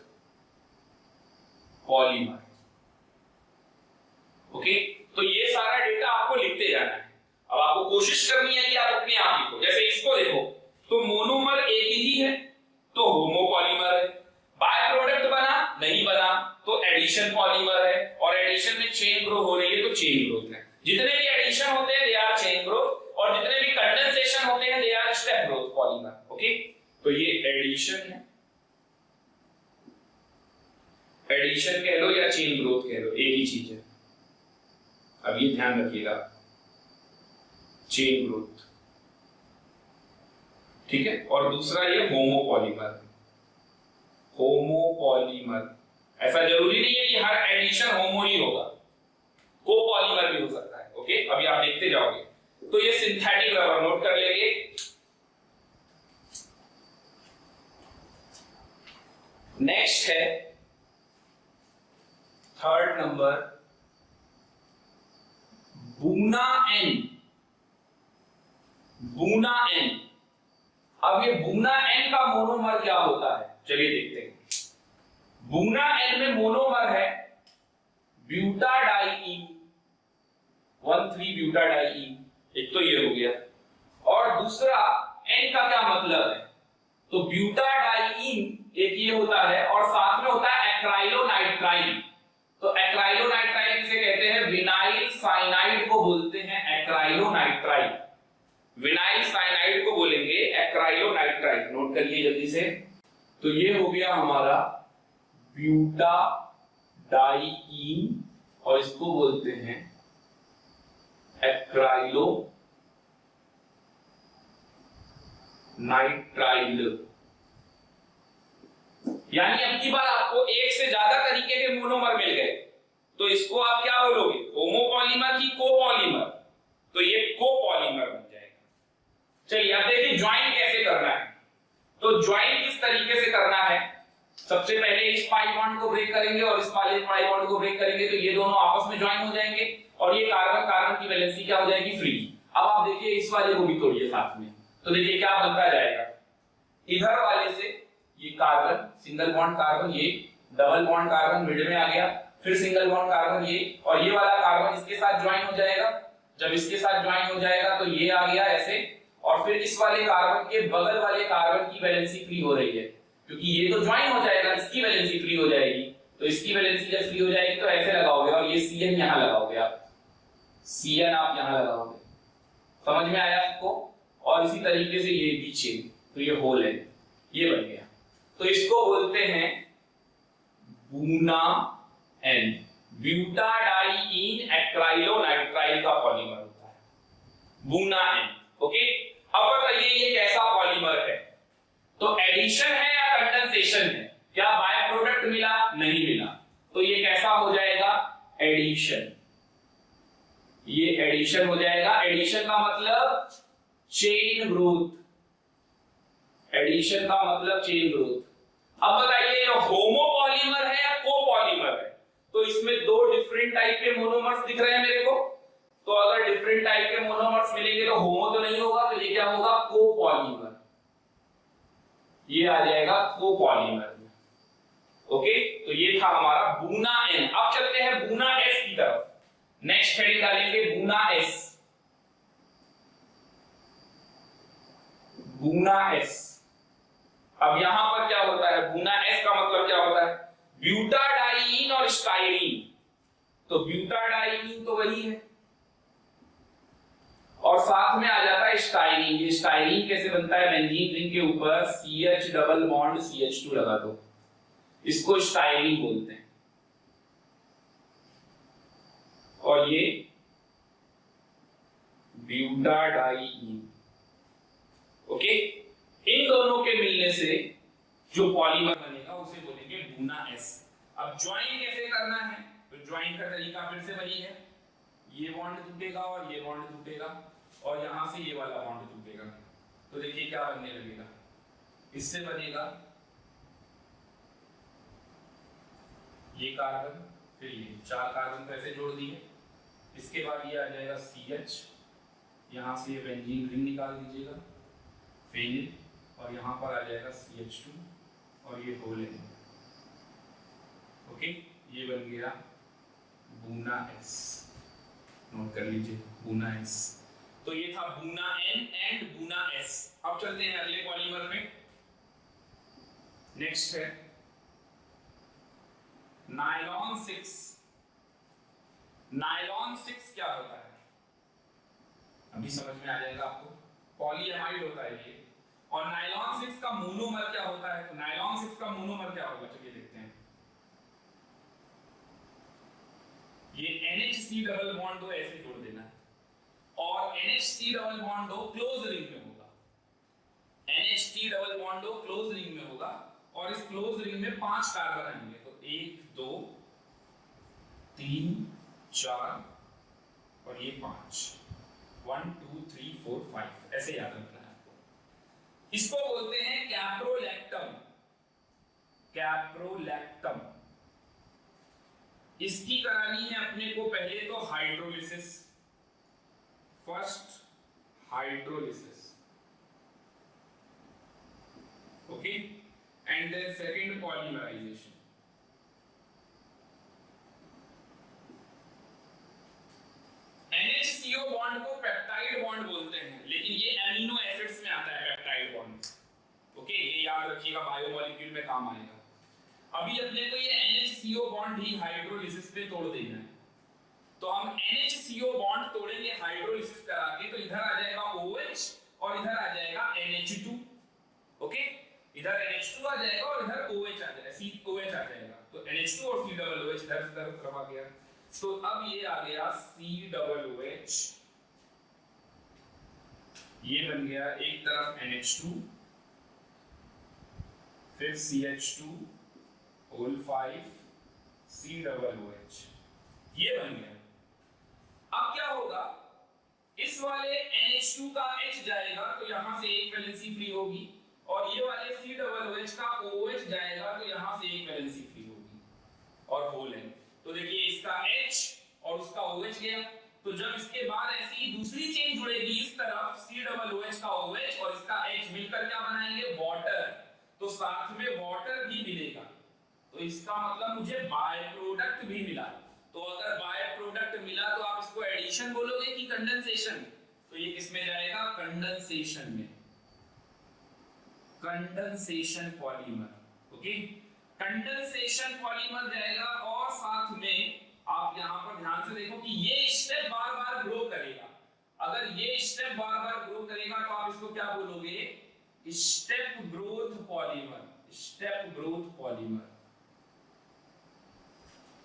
पॉलीमर। ओके, तो ये सारा डेटा आपको लिखते जाना है। अब आपको कोशिश करनी है कि आप अपने आप लिखो। जैसे इसको देखो तो मोनोमर एक ही है तो होमोपॉलीमर है, बाय प्रोडक्ट बना नहीं बना तो एडिशन पॉलीमर है, और एडिशन में चेन ग्रो हो रही है तो चेन ग्रोथ है। जितने भी एडिशन होते हैं दे आर चेन ग्रोथ, और जितने भी कंडेंसेशन होते हैं they are step growth polymer. Okay, तो ये एडिशन है, एडिशन कह लो या चेन ग्रोथ कह लो, एक ही चीज है। अब ये ध्यान रखिएगा, चेन ग्रोथ, ठीक है। और दूसरा ये होमोपॉलीमर, होमोपॉलीमर। ऐसा जरूरी नहीं है कि हर एडिशन होमो ही होगा, कोपॉलीमर भी हो सकता है। ओके, अभी आप देखते जाओगे। तो ये सिंथेटिक रबर नोट कर लेंगे। नेक्स्ट है third number, Buna N. Buna N. अब ये बूना एन का मोनोमर क्या होता है, चलिए देखते हैं। बूना एन में मोनोमर है ब्यूटाडाइईन, 1,3-ब्यूटाडाइईन। एक तो ये हो गया, और दूसरा एन का क्या मतलब है, तो ब्यूटाडाइईन एक ये होता है, और साथ में होता है एक्राइलोनाइट्राइल। तो एक्राइलोनाइट्राइल किसे कहते हैं? विनाइल साइनाइड को बोलते हैं एक्राइलोनाइट्राइल। विनाइल साइनाइड को बोलेंगे एक्राइलोनाइट्राइल। नोट करिए जल्दी से। तो ये हो गया हमारा ब्यूटाडाइईन, और इसको बोलते हैं एक्राइलोनाइट्राइल। यानी अब की बार आपको एक से ज्यादा तरीके के मोनोमर मिल गए, तो इसको आप क्या बोलोगे, होमोपॉलीमर की कोपॉलीमर? तो ये कोपॉलीमर बन जाएगा। चलिए अब देखिए ज्वाइन कैसे करना है। तो ज्वाइन किस तरीके से करना है, सबसे पहले इस पाई बॉन्ड को ब्रेक करेंगे और इस वाले पाई बॉन्ड को ब्रेक करेंगे, तो ये दोनों आपस में ज्वाइन हो जाएंगे और ये कार्बन कार्बन की वैलेंसी क्या हो जाएगी, फ्री। अब आप देखिए इस वाले को भी तोड़िए साथ में, तो देखिए क्या बनता जाएगा। इधर वाले से ये कार्बन सिंगल बॉन्ड कार्बन, ये डबल बॉन्ड कार्बन मिड में आ गया, फिर सिंगल बॉन्ड कार्बन ये, और ये वाला कार्बन इसके साथ ज्वाइन हो जाएगा। जब इसके साथ ज्वाइन हो जाएगा तो ये आ गया ऐसे, और फिर इस वाले कार्बन के बगल वाले कार्बन की वैलेंसी फ्री हो रही है, क्योंकि ये तो ज्वाइन हो जाएगा, इसकी वैलेंसी फ्री हो जाएगी। तो इसकी वैलेंसी जब फ्री हो जाएगी तो ऐसे लगाओगे, और ये CN यहां लगाओगे, आप CN आप यहां लगाओगे। समझ में आया आपको? और इसी तरीके से ये पीछे, तो ये होल है, ये बन गया। तो इसको बोलते हैं बूना एन, ब्यूटाडाइईन एक्राइलोनाइट्राइल का पॉलीमर होता है बूना एन। ओके, अब बताइए ये कैसा पॉलीमर है, तो एडिशन है या कंडेंसेशन है? क्या बाय प्रोडक्ट मिला? नहीं मिला, तो ये कैसा हो जाएगा, एडिशन। ये एडिशन हो जाएगा। एडिशन का मतलब चेन ग्रोथ, एडिशन का मतलब चेन ग्रोथ। अब बताइए ये होमोपॉलीमर है या कोपॉलीमर है? तो इसमें दो डिफरेंट टाइप के मोनोमर्स दिख रहे हैं मेरे को, तो अगर डिफरेंट टाइप के मोनोमर्स मिलेंगे तो होमो तो नहीं होगा, तो ये क्या होगा, कोपॉलीमर। ये आ जाएगा कोपॉलीमर। ओके, तो ये था हमारा बूना एन। अब चलते हैं बूना एस की तरफ। नेक्स्ट हेडिंग डालेंगे बूना एस। गुना एस। अब यहां पर क्या होता है, गुना एस का मतलब क्या होता है, ब्यूटाडाईन और स्टाइरीन। तो ब्यूटाडाईन तो वही है और साथ में आ जाता है स्टाइरीन। ये स्टाइरीन कैसे बनता है, बेंजीन रिंग के ऊपर CH डबल बॉन्ड CH2 लगा दो, इसको स्टाइरीन बोलते हैं। और ये ब्यूटाडाईन। ओके, इन दोनों के मिलने से जो पॉलीमर बनेगा उसे बोलेंगे गुना एस। अब ज्वाइन कैसे करना है, तो ज्वाइन का तरीका फिर से वही है, ये बॉन्ड टूटेगा और ये बॉन्ड टूटेगा और यहां से ये वाला बॉन्ड टूटेगा। तो देखिए क्या बनने लगेगा, इससे बनेगा ये कार्बन, फिर ये 4 कार्बन को ऐसे जोड़ दिए, इसके बाद ये आ जाएगा CH, यहां से ये बेंजीन रिंग निकाल दीजिएगा, फेनिल, और यहां पर आ जाएगा CH2 और ये होल है। ओके, ये बन गया गुना एस, नोट कर लीजिए गुना एस। तो ये था गुना N एंड गुना S। अब चलते हैं अगले पॉलीमर में। नेक्स्ट है नायलॉन 6। नायलॉन 6 क्या होता है, अभी समझ में आ जाएगा आपको। पॉलीएमाइड होता है ये। और नायलॉन 6 का मोनोमर क्या होता है, तो नायलॉन 6 का मोनोमर क्या होगा, चलिए देखते हैं। ये NHC डबल बॉन्ड दो ऐसे जोड़ देना है और NHC डबल बॉन्ड दो क्लोज रिंग में होगा। NHC डबल बॉन्ड दो क्लोज रिंग में होगा और इस क्लोज रिंग में 5 कार्बन आएंगे। तो 1 2 3 4 और ये 5, 1 2 3 4 5 ऐसे याद रखना है आपको। इसको बोलते हैं कैप्रोलैक्टम। कैप्रोलैक्टम। इसकी करानी है अपने को पहले तो hydrolysis, first hydrolysis, okay, and then second polymerization. NHCO bond को पेप्टाइड बॉन्ड बोलते हैं, लेकिन ये एमिनो एसिड्स में आता है पेप्टाइड बॉन्ड। ओके, ये याद रखिएगा, बायोमोलिक्यूल में काम आएगा। अभी अपने को ये NHCO बॉन्ड ही हाइड्रोलिसिस पे तोड़ देना है। तो हम NHCO बॉन्ड तोड़ेंगे हाइड्रोलिसिस करा के, तो इधर आ जाएगा OH और इधर आ जाएगा NH2। ओके, इधर NH2 आ जाएगा और इधर OH आ जाएगा, COH आ जाएगा। तो NH2 और C डबल OH इधर तरफ आ गया। तो अब ये आ गया C डबल OH, ये बन गया एक तरफ NH2, फिर CH2 whole 5 C double OH, ये बन गया। अब क्या होगा, इस वाले NH2 का H जाएगा तो यहां से एक वैलेंसी फ्री होगी और ये वाले C डबल OH का OH जाएगा तो यहां से एक वैलेंसी फ्री होगी और होल है। तो देखिए इसका H और उसका OH गया। तो जब इसके बाद ऐसी दूसरी चेन जुड़ेगी इस तरफ C डबल OH का OH और इसका H मिलकर क्या बनाएंगे, वाटर। तो साथ में वाटर भी मिलेगा, तो इसका मतलब मुझे बाय प्रोडक्ट भी मिला। तो अगर बाय प्रोडक्ट मिला तो आप इसको एडिशन बोलोगे कि कंडेंसेशन, तो ये किस में जाएगा, कंडेंसेशन में, condensation polymer. Okay, condensation polymer जाएगा। और साथ में आप यहां पर ध्यान से देखो कि ये स्टेप बार बार ग्रो करेगा। अगर ये स्टेप बार बार ग्रो करेगा तो आप इसको क्या बोलोगे, step growth polymer. Step growth polymer.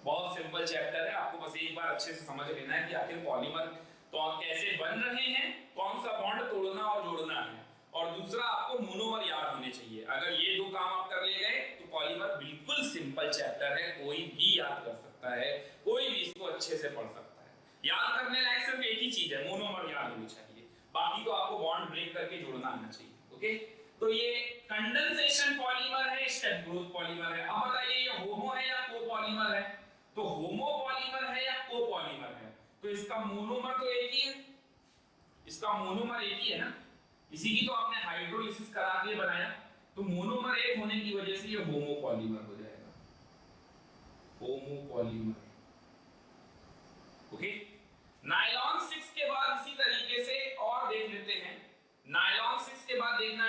बहुत सिंपल चैप्टर है, आपको बस एक बार अच्छे से समझ लेना है कि आखिर पॉलीमर तो कैसे बन रहे हैं, कौन सा बॉन्ड तोड़ना और जोड़ना है, और दूसरा आपको मोनोमर याद होने चाहिए। अगर ये दो काम आप कर ले गए तो पॉलीमर बिल्कुल सिंपल चैप्टर है, कोई भी याद कर सकता है, कोई भी इसको अच्छे से पढ़ सकता है। याद करने लायक सिर्फ एक ही चीज है, मोनोमर याद होनी चाहिए, बाकी तो आपको बॉन्ड ब्रेक करके जोड़ना आना चाहिए। ओके, तो ये कंडेंसेशन पॉलीमर है, स्टेप ग्रोथ पॉलीमर है। अब बताइए ये होमो है या कोपॉलीमर है, तो होमो पॉलीमर है या कोपॉलीमर है, तो इसका मोनोमर तो एक ही है, इसका मोनोमर एक ही है ना, इसी की तो आपने हाइड्रोलिसिस करा के बनाया, तो मोनोमर एक होने की वजह से ये होमो पॉलीमर हो जाएगा, होमो पॉलीमर। ओके, नायलॉन 6 के बाद इसी तरीके से और देख लेते हैं। नायलॉन 6 के बाद देखना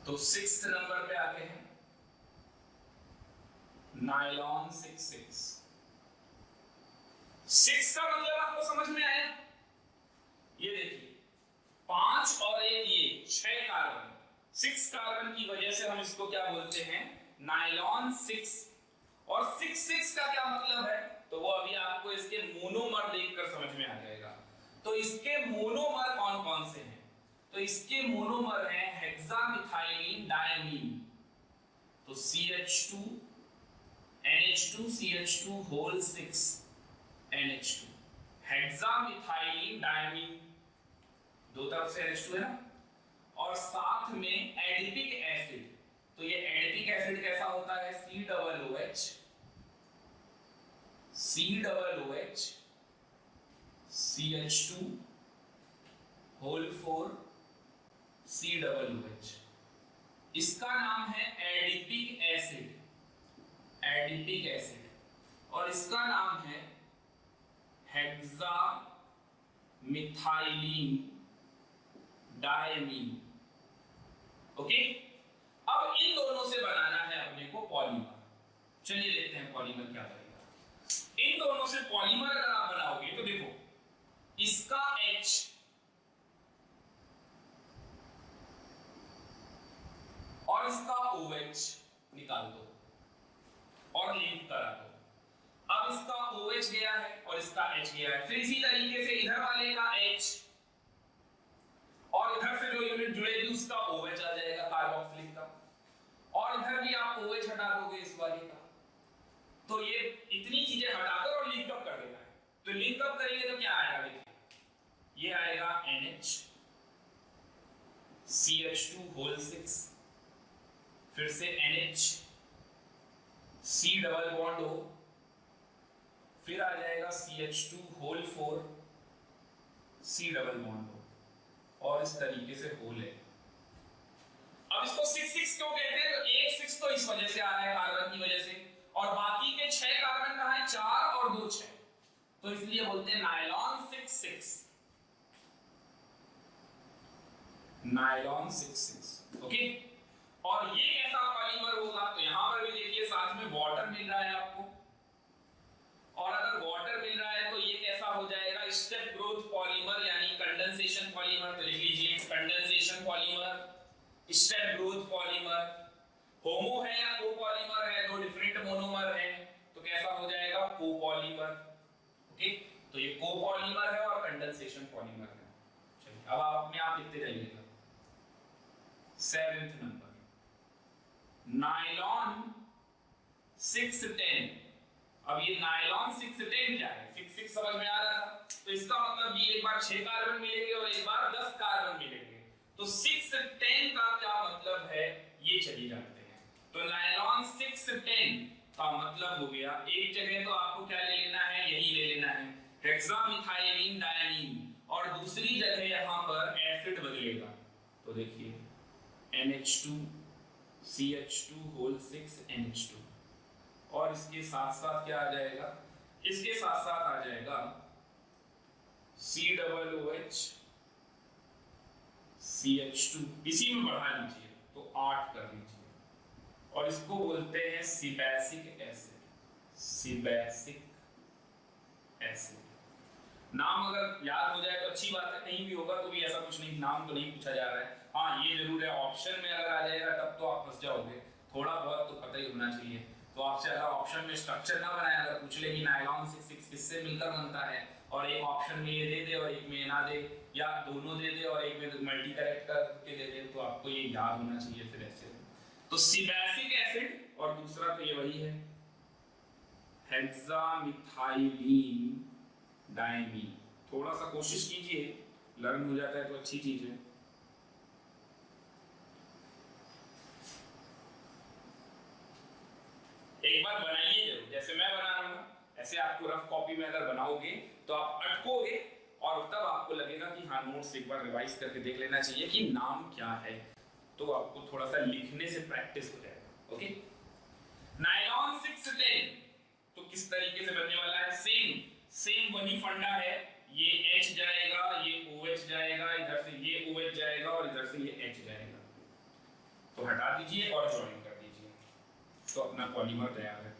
तो 6th नंबर पे आते हैं नायलॉन 6 का मतलब आपको समझ में आया? ये देखिए 5 और एक ये 6 कार्बन, 6 कार्बन की वजह से हम इसको क्या बोलते हैं? नायलॉन 6। और 6 का क्या मतलब है? तो वो अभी आपको इसके मोनोमर देखकर समझ में आ जाएगा। तो इसके मोनोमर कौन कौन से हैं? तो इसके मोनोमर हैं हेक्सामिथाइलिन डायमीन, तो CH2 NH2 CH2 whole 6 NH2, hexamethylene diamine, दो तरफ से NH2 है ना, और साथ में एडिपिक एसिड। तो ये एडिपिक एसिड कैसा होता है? COOH CH2 whole 4 COOH। इसका नाम है एडिपिक एसिड, और इसका नाम है हेक्सामिथाइलिन डायमीन। ओके, अब इन दोनों से बनाना है अपने को पॉलीमर। चलिए देखते हैं पॉलीमर क्या बनेगा। इन दोनों से पॉलीमर अगर आप बनाओगे तो देखो इसका H और इसका OH निकाल दो और लिंक करा दो। अब इसका OH गया है और इसका H गया है, फिर इसी तरीके से इधर वाले का H और इधर से जो यूनिट जुड़ेगी उसका OH आ जाएगा कार्बोक्सिलिक का, और इधर भी आप OH हटा दोगे इस वाले का। तो ये इतनी चीजें हटाकर और लिंक अप कर देना है। तो लिंक अप करेंगे तो क्या आएगा? देखिए ये आएगा NH CH2 होल 6, फिर से NH C double bond O, फिर आ जाएगा CH2 whole 4 C double bond O, और इस तरीके से होल है। अब इसको 6 क्यों कहते हैं? तो एक 6 तो इस वजह से आ रहा है कार्बन की वजह से, और बाकी के 6 कार्बन कहां है? 4 और 2 6, तो इसलिए बोलते हैं नायलॉन 6 नायलॉन 6। ओके, और ये कैसा पॉलीमर होगा? तो यहां पर भी देखिए साथ में वाटर मिल रहा है आपको, और अगर वाटर मिल रहा है तो ये कैसा हो जाएगा? स्टेप ग्रोथ पॉलीमर यानी कंडेंसेशन पॉलीमर। तो लिख लीजिए condensation polymer, step growth polymer. Homo है या कोपॉलीमर है? दो डिफरेंट मोनोमर है, तो कैसा हो जाएगा? कोपॉलीमर। ओके, तो ये कोपॉलीमर है और कंडेंसेशन पॉलीमर है। चलिए अब आप अपने आप लिखते जाइएगा। 7th number nylon 610। अब ये नायलॉन 610 क्या है? 6 समझ में आ रहा था, तो इसका मतलब ये एक बार 6 कार्बन मिलेंगे और एक बार 10 कार्बन मिलेंगे। तो 610 का क्या मतलब है ये चलिए जानते हैं। तो नायलॉन 610 का मतलब हो गया, एक जगह तो आपको क्या ले लेना है? यही ले लेना है हेक्सामिथाइलिन डायमीन, और दूसरी जगह यहां पर एसिड बदलेगा। तो देखिए NH2 CH2 होल 6 NH2, और इसके साथ साथ क्या आ जाएगा? इसके साथ साथ आ जाएगा COOH CH2, इसी में बढ़ा लीजिए तो 8 कर लीजिए, और इसको बोलते हैं सिबैसिक एसिड। सिबैसिक एसिड नाम अगर याद हो जाए तो अच्छी बात है, नहीं भी होगा तो भी ऐसा कुछ नहीं, नाम तो नहीं पूछा जा रहा है। हाँ ये जरूर है ऑप्शन में अगर आ जाएगा तब तो आप फंस जाओगे, थोड़ा बहुत तो पता ही होना चाहिए। तो आपसे अगर ऑप्शन में स्ट्रक्चर ना बनाए, अगर पूछ ले कि नायलॉन 6 किससे मिलकर बनता है, और एक ऑप्शन में ये दे दे और एक में ना दे, या दोनों दे दे और एक में मल्टी करेक्ट करके दे दे, तो आपको ये याद होना चाहिए फिर ऐसे। तो सिबैसिक एसिड, और दूसरा तो ये वही है हेक्सामिथाइलिन डायमीन। थोड़ा सा कोशिश कीजिए, लर्न हो जाता है तो अच्छी चीज है। एक बार बनाइए जरूर, जैसे मैं बना रहा हूं ना, ऐसे आपको रफ कॉपी में अगर बनाओगे तो आप अटकोगे, और तब आपको लगेगा कि हाँ नोट्स एक बार रिवाइज करके देख लेना चाहिए कि नाम क्या है, तो आपको थोड़ा सा लिखने से प्रैक्टिस हो जाएगा। ओके, नायलॉन 610 तो किस तरीके से बनने वाला है? सेम वही फंडा है, ये H जाएगा, ये OH जाएगा, इधर से ये OH जाएगा और इधर से ये H जाएगा। तो दीजिए और ज्वाइन कर दीजिए, तो अपना पॉलीमर तैयार है।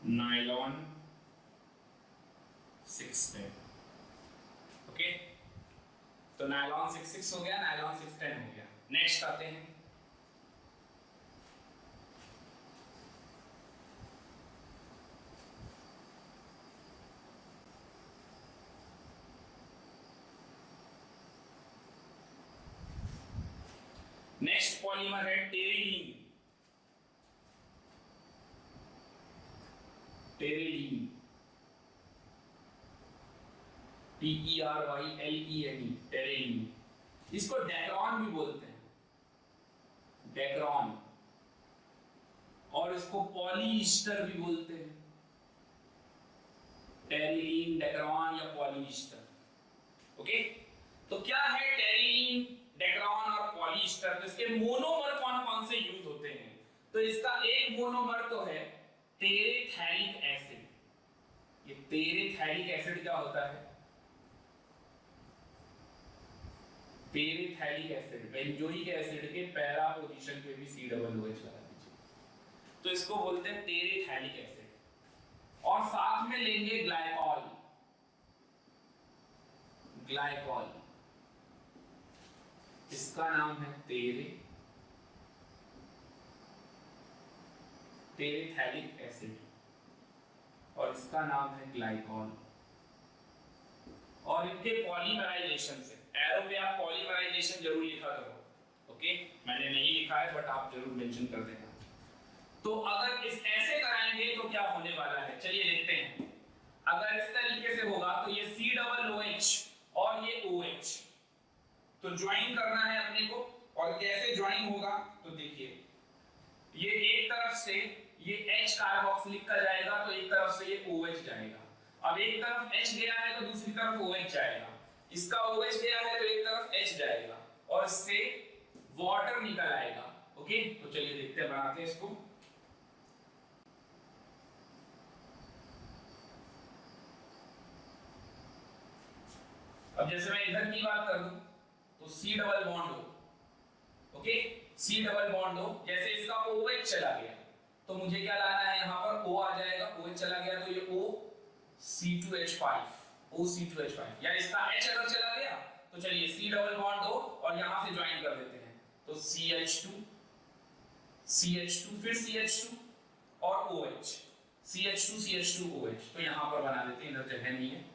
नायलॉन 610, ओके, तो नायलॉन 66 हो गया, नायलॉन 610 हो गया। नेक्स्ट आते हैं नेक्स्ट पॉलीमर है टेरिलीन। Terylene TERYLENE, terylene. इसको डेक्रॉन भी बोलते हैं, डेक्रॉन, और इसको पॉलीईस्टर भी बोलते हैं। टेरिलीन, डेक्रॉन या पॉलीईस्टर, ओके। तो क्या है टेरिलीन, डेक्रॉन और पॉलीईस्टर? तो इसके मोनोमर कौन कौन से यूज होते हैं? तो इसका एक मोनोमर तो है टेरेथैलिक एसिड। ये टेरेथैलिक एसिड क्या होता है? टेरेथैलिक एसिड, बेंजोइक एसिड के पैरा पोजीशन पे भी COOH लगा दीजिए, तो इसको बोलते हैं टेरेथैलिक एसिड। और साथ में लेंगे ग्लाइकॉल। ग्लाइकॉल, इसका नाम है टेरेथैलिक एसिड और इसका नाम है ग्लाइकॉल। और इनके पॉलीमराइजेशन से, एरो पे आप पॉलीमराइजेशन जरूर लिखा करो, ओके, मैंने नहीं लिखा है बट आप जरूर मेंशन कर देना। तो अगर इस ऐसे कराएंगे तो क्या होने वाला है, चलिए देखते हैं। अगर इस तरीके से होगा तो ये COOH और ये OH, तो ज्वाइन करना है अपने को। और कैसे ज्वाइन होगा तो देखिए, ये एक तरफ से ये H कार्बोक्सिलिक का जाएगा तो एक तरफ से ये OH जाएगा। अब एक तरफ H गया है तो दूसरी तरफ OH जाएगा, इसका OH गया है तो एक तरफ H जाएगा और इससे वाटर निकल आएगा, ओके। तो चलिए देखते हैं, बनाते हैं इसको। अब जैसे मैं इधर की बात कर दूं तो C डबल बॉन्ड हो, ओके, C डबल बॉन्ड हो। जैसे इसका OH चला गया तो मुझे क्या लाना है, यहां पर O आ जाएगा, OH चला गया तो ये OC2H5, OC2H5, या इसका H अगर चला गया तो चलिए C डबल बॉन्ड हो और यहां से ज्वाइन कर देते हैं, तो CH2, CH2, फिर CH2 और OH, CH2 CH2 OH, तो यहां पर बना देते हैं, इधर जगह नहीं है।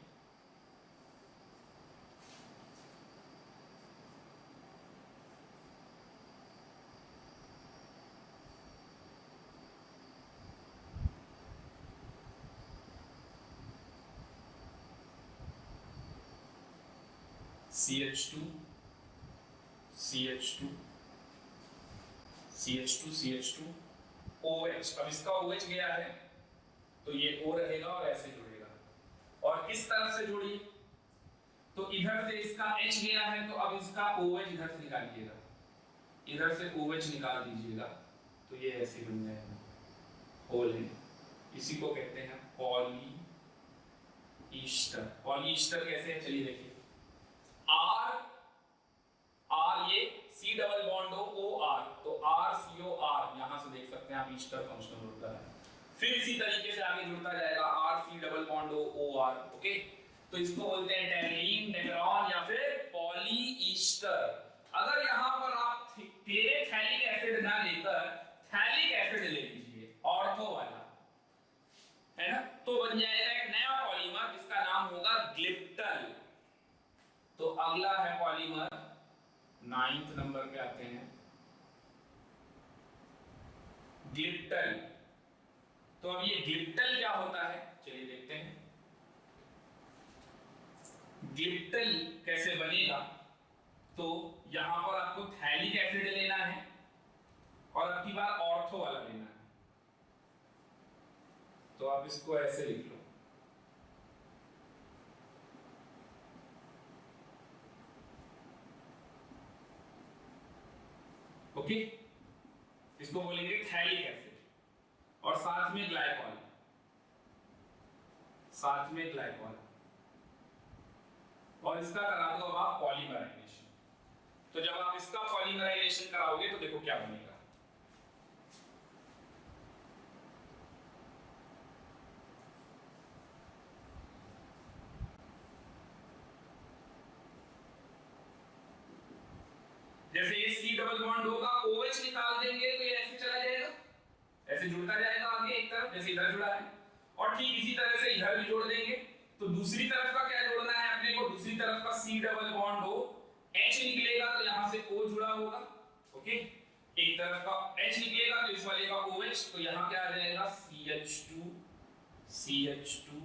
CH2 CH2 CH2 CH2 OH। अब इसका OH गया है तो ये O रहेगा और ऐसे जुड़ेगा, और इस तरफ से जोड़िए तो इधर से इसका H गया है तो अब इसका OH इधर से निकालिएगा, इधर से OH निकाल दीजिएगा तो ये ऐसे बन जाएगा, होल है। इसी को कहते हैं पॉली ईस्टर। पॉली ईस्टर कैसे है, चलिए देखिए। R ये C डबल बॉन्ड हो OR, तो RCOR, यहां से देख सकते हैं आप ईस्टर फंक्शनल होता है। फिर इसी तरीके से आगे जुड़ता जाएगा RC डबल बॉन्ड हो OR, ओके। तो इसको बोलते हैं टेरिलीन, डेक्रॉन या फिर पॉली ईस्टर। अगर यहां पर आप टेरेथैलिक एसिड ना लेकर थैलिक एसिड ले लीजिए, ऑर्थो वाला, है ना, तो बन जाएगा एक नया पॉलीमर जिसका नाम होगा ग्लिप्टल। तो अगला है पॉलीमर, 9th नंबर पे आते हैं, ग्लिप्टल। तो अब ये ग्लिप्टल क्या होता है, चलिए देखते हैं। ग्लिप्टल कैसे बनेगा, तो यहां पर आपको थैलिक एसिड लेना है और अब की बार ऑर्थो वाला लेना है, तो आप इसको ऐसे लिख लो, ओके, इसको बोलेंगे थैलिक एसिड, और साथ में ग्लाइकॉल, साथ में ग्लाइकॉल, और इसका करा दो अब आप पॉलीमराइजेशन। तो जब आप इसका पॉलीमराइजेशन कराओगे तो देखो क्या बनेगा। जैसे ये C डबल बॉन्ड होगा, OH निकाल देंगे तो ये ऐसे चला जाएगा, ऐसे जुड़ता जाएगा आगे एक तरफ, जैसे इधर जुड़ा है, और ठीक इसी तरह से इधर भी जोड़ देंगे। तो दूसरी तरफ का क्या जोड़ना है अपने को, दूसरी तरफ का C डबल बॉन्ड हो, H निकलेगा तो यहाँ से O जुड़ा होगा, ओके, एक तरफ का H निकलेगा तो इस वाले का OH, तो यहाँ क्या आ जाएगा CH2, CH2,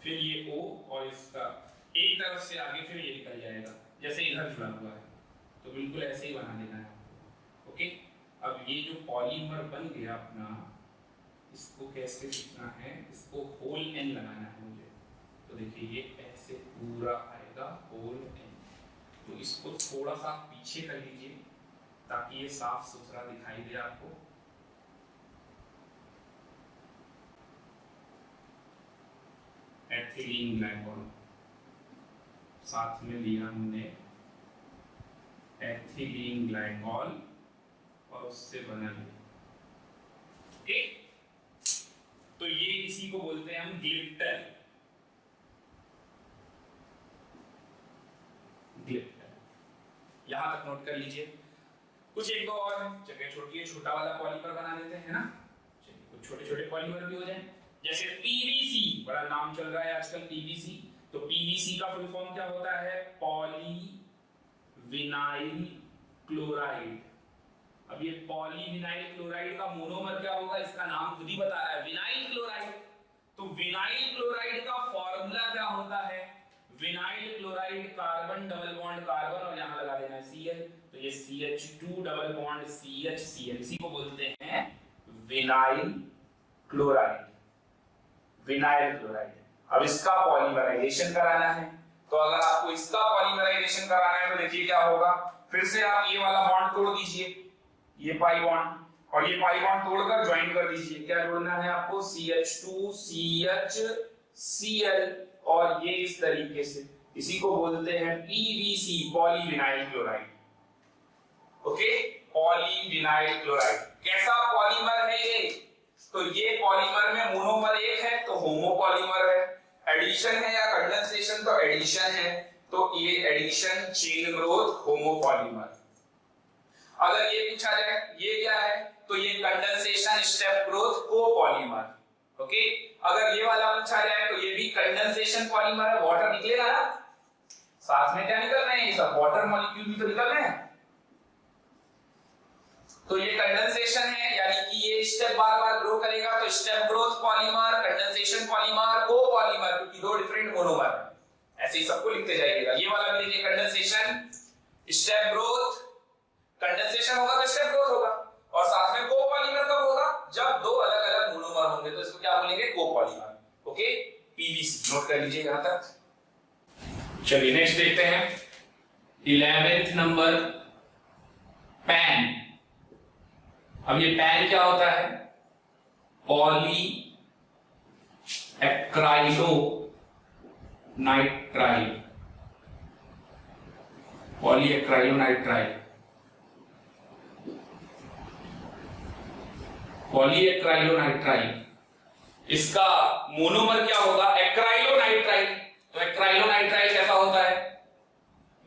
फिर ये O, और इसका एक तरफ से आगे फिर ये निकल जाएगा जैसे इधर जुड़ा हुआ है। तो बिल्कुल ऐसे ही बना देना है, ओके। अब ये जो पॉलीमर बन गया अपना, इसको कैसे लिखना है, इसको होल N लगाना है मुझे। तो देखिए ये ऐसे पूरा आएगा होल N, तो इसको थोड़ा सा पीछे कर लीजिए ताकि ये साफ सुथरा दिखाई दे आपको। एथिलीन ग्लाइकॉल, साथ में लिया हमने एथिलीन ग्लाइकॉल, और उससे बना लिया, ठीक। तो ये इसी को बोलते हैं हम ग्लिप्टर, ग्लिप्टर। यहां तक नोट कर लीजिए। कुछ एक दो और जगह छोटा वाला पॉलीमर बना देते हैं ना, चलिए कुछ छोटे छोटे पॉलीमर भी हो जाए। जैसे पीवीसी, बड़ा नाम चल रहा है आजकल पीवीसी। तो पीवीसी का फुल फॉर्म क्या होता है, पॉली विनाइल क्लोराइड। अब ये पॉलीविनाइल क्लोराइड का मोनोमर क्या होगा, इसका नाम खुद ही बता रहा है, विनाइल क्लोराइड। तो विनाइल क्लोराइड का फॉर्मूला क्या होता है, vinyl chloride carbon double bond carbon, और यहां लगा देना है Cl, तो ये CH2 डबल बॉन्ड CH, इसी को बोलते हैं विनाइल क्लोराइड, विनाइल क्लोराइड। अब इसका पॉलीमराइजेशन कराना है, तो अगर आपको इसका पॉलीमराइजेशन कराना है तो देखिए क्या होगा, फिर से आप ये वाला बॉन्ड तोड़ दीजिए, ये पाई बॉन्ड, और ये पाई बॉन्ड तोड़कर ज्वाइन कर दीजिए। क्या जोड़ना है आपको, CH2 CH Cl, और ये इस तरीके से, इसी को बोलते हैं PVC, polyvinyl chloride, okay, polyvinyl chloride. कैसा पॉलीमर है ये, तो ये पॉलीमर में मोनोमर एक है तो होमोपॉलीमर है, एडिशन है या कंडेंसेशन तो एडिशन है, तो ये एडिशन चेन ग्रोथ होमोपॉलीमर। अगर ये पूछा जाए ये क्या है, तो ये condensation step growth copolymer, okay. अगर ये वाला पूछा जाए तो ये भी कंडेंसेशन पॉलीमर है, वाटर निकलेगा ना, साथ में क्या निकल रहे हैं, ये सब वाटर मॉलिक्यूल भी तो निकल रहे हैं। तो ये कंडेंसेशन है, यानी कि ये स्टेप बार बार ग्रो करेगा, तो step growth polymer, condensation polymer, copolymer, क्योंकि दो डिफरेंट मोनोमर, ऐसे ही सबको लिखते जाइएगा। ये वाला भी देखिए, कंडेंसेशन स्टेप ग्रोथ, कंडेंसेशन होगा तो स्टेप ग्रोथ होगा, और साथ में कोपॉलीमर कब होगा, जब दो अलग अलग मोनोमर होंगे, तो इसको क्या बोलेंगे, कोपॉलीमर, ओके। पीवीसी नोट कर लीजिए यहां तक। चलिए नेक्स्ट देखते हैं 11th नंबर, पैन। अब ये पैन क्या होता है, poly acrylonitrile, poly acrylonitrile, poly acrylonitrile. इसका मोनोमर क्या होगा, एक्राइलो नाइट्राइल। तो एक्राइलो नाइट्राइल कैसा होता है,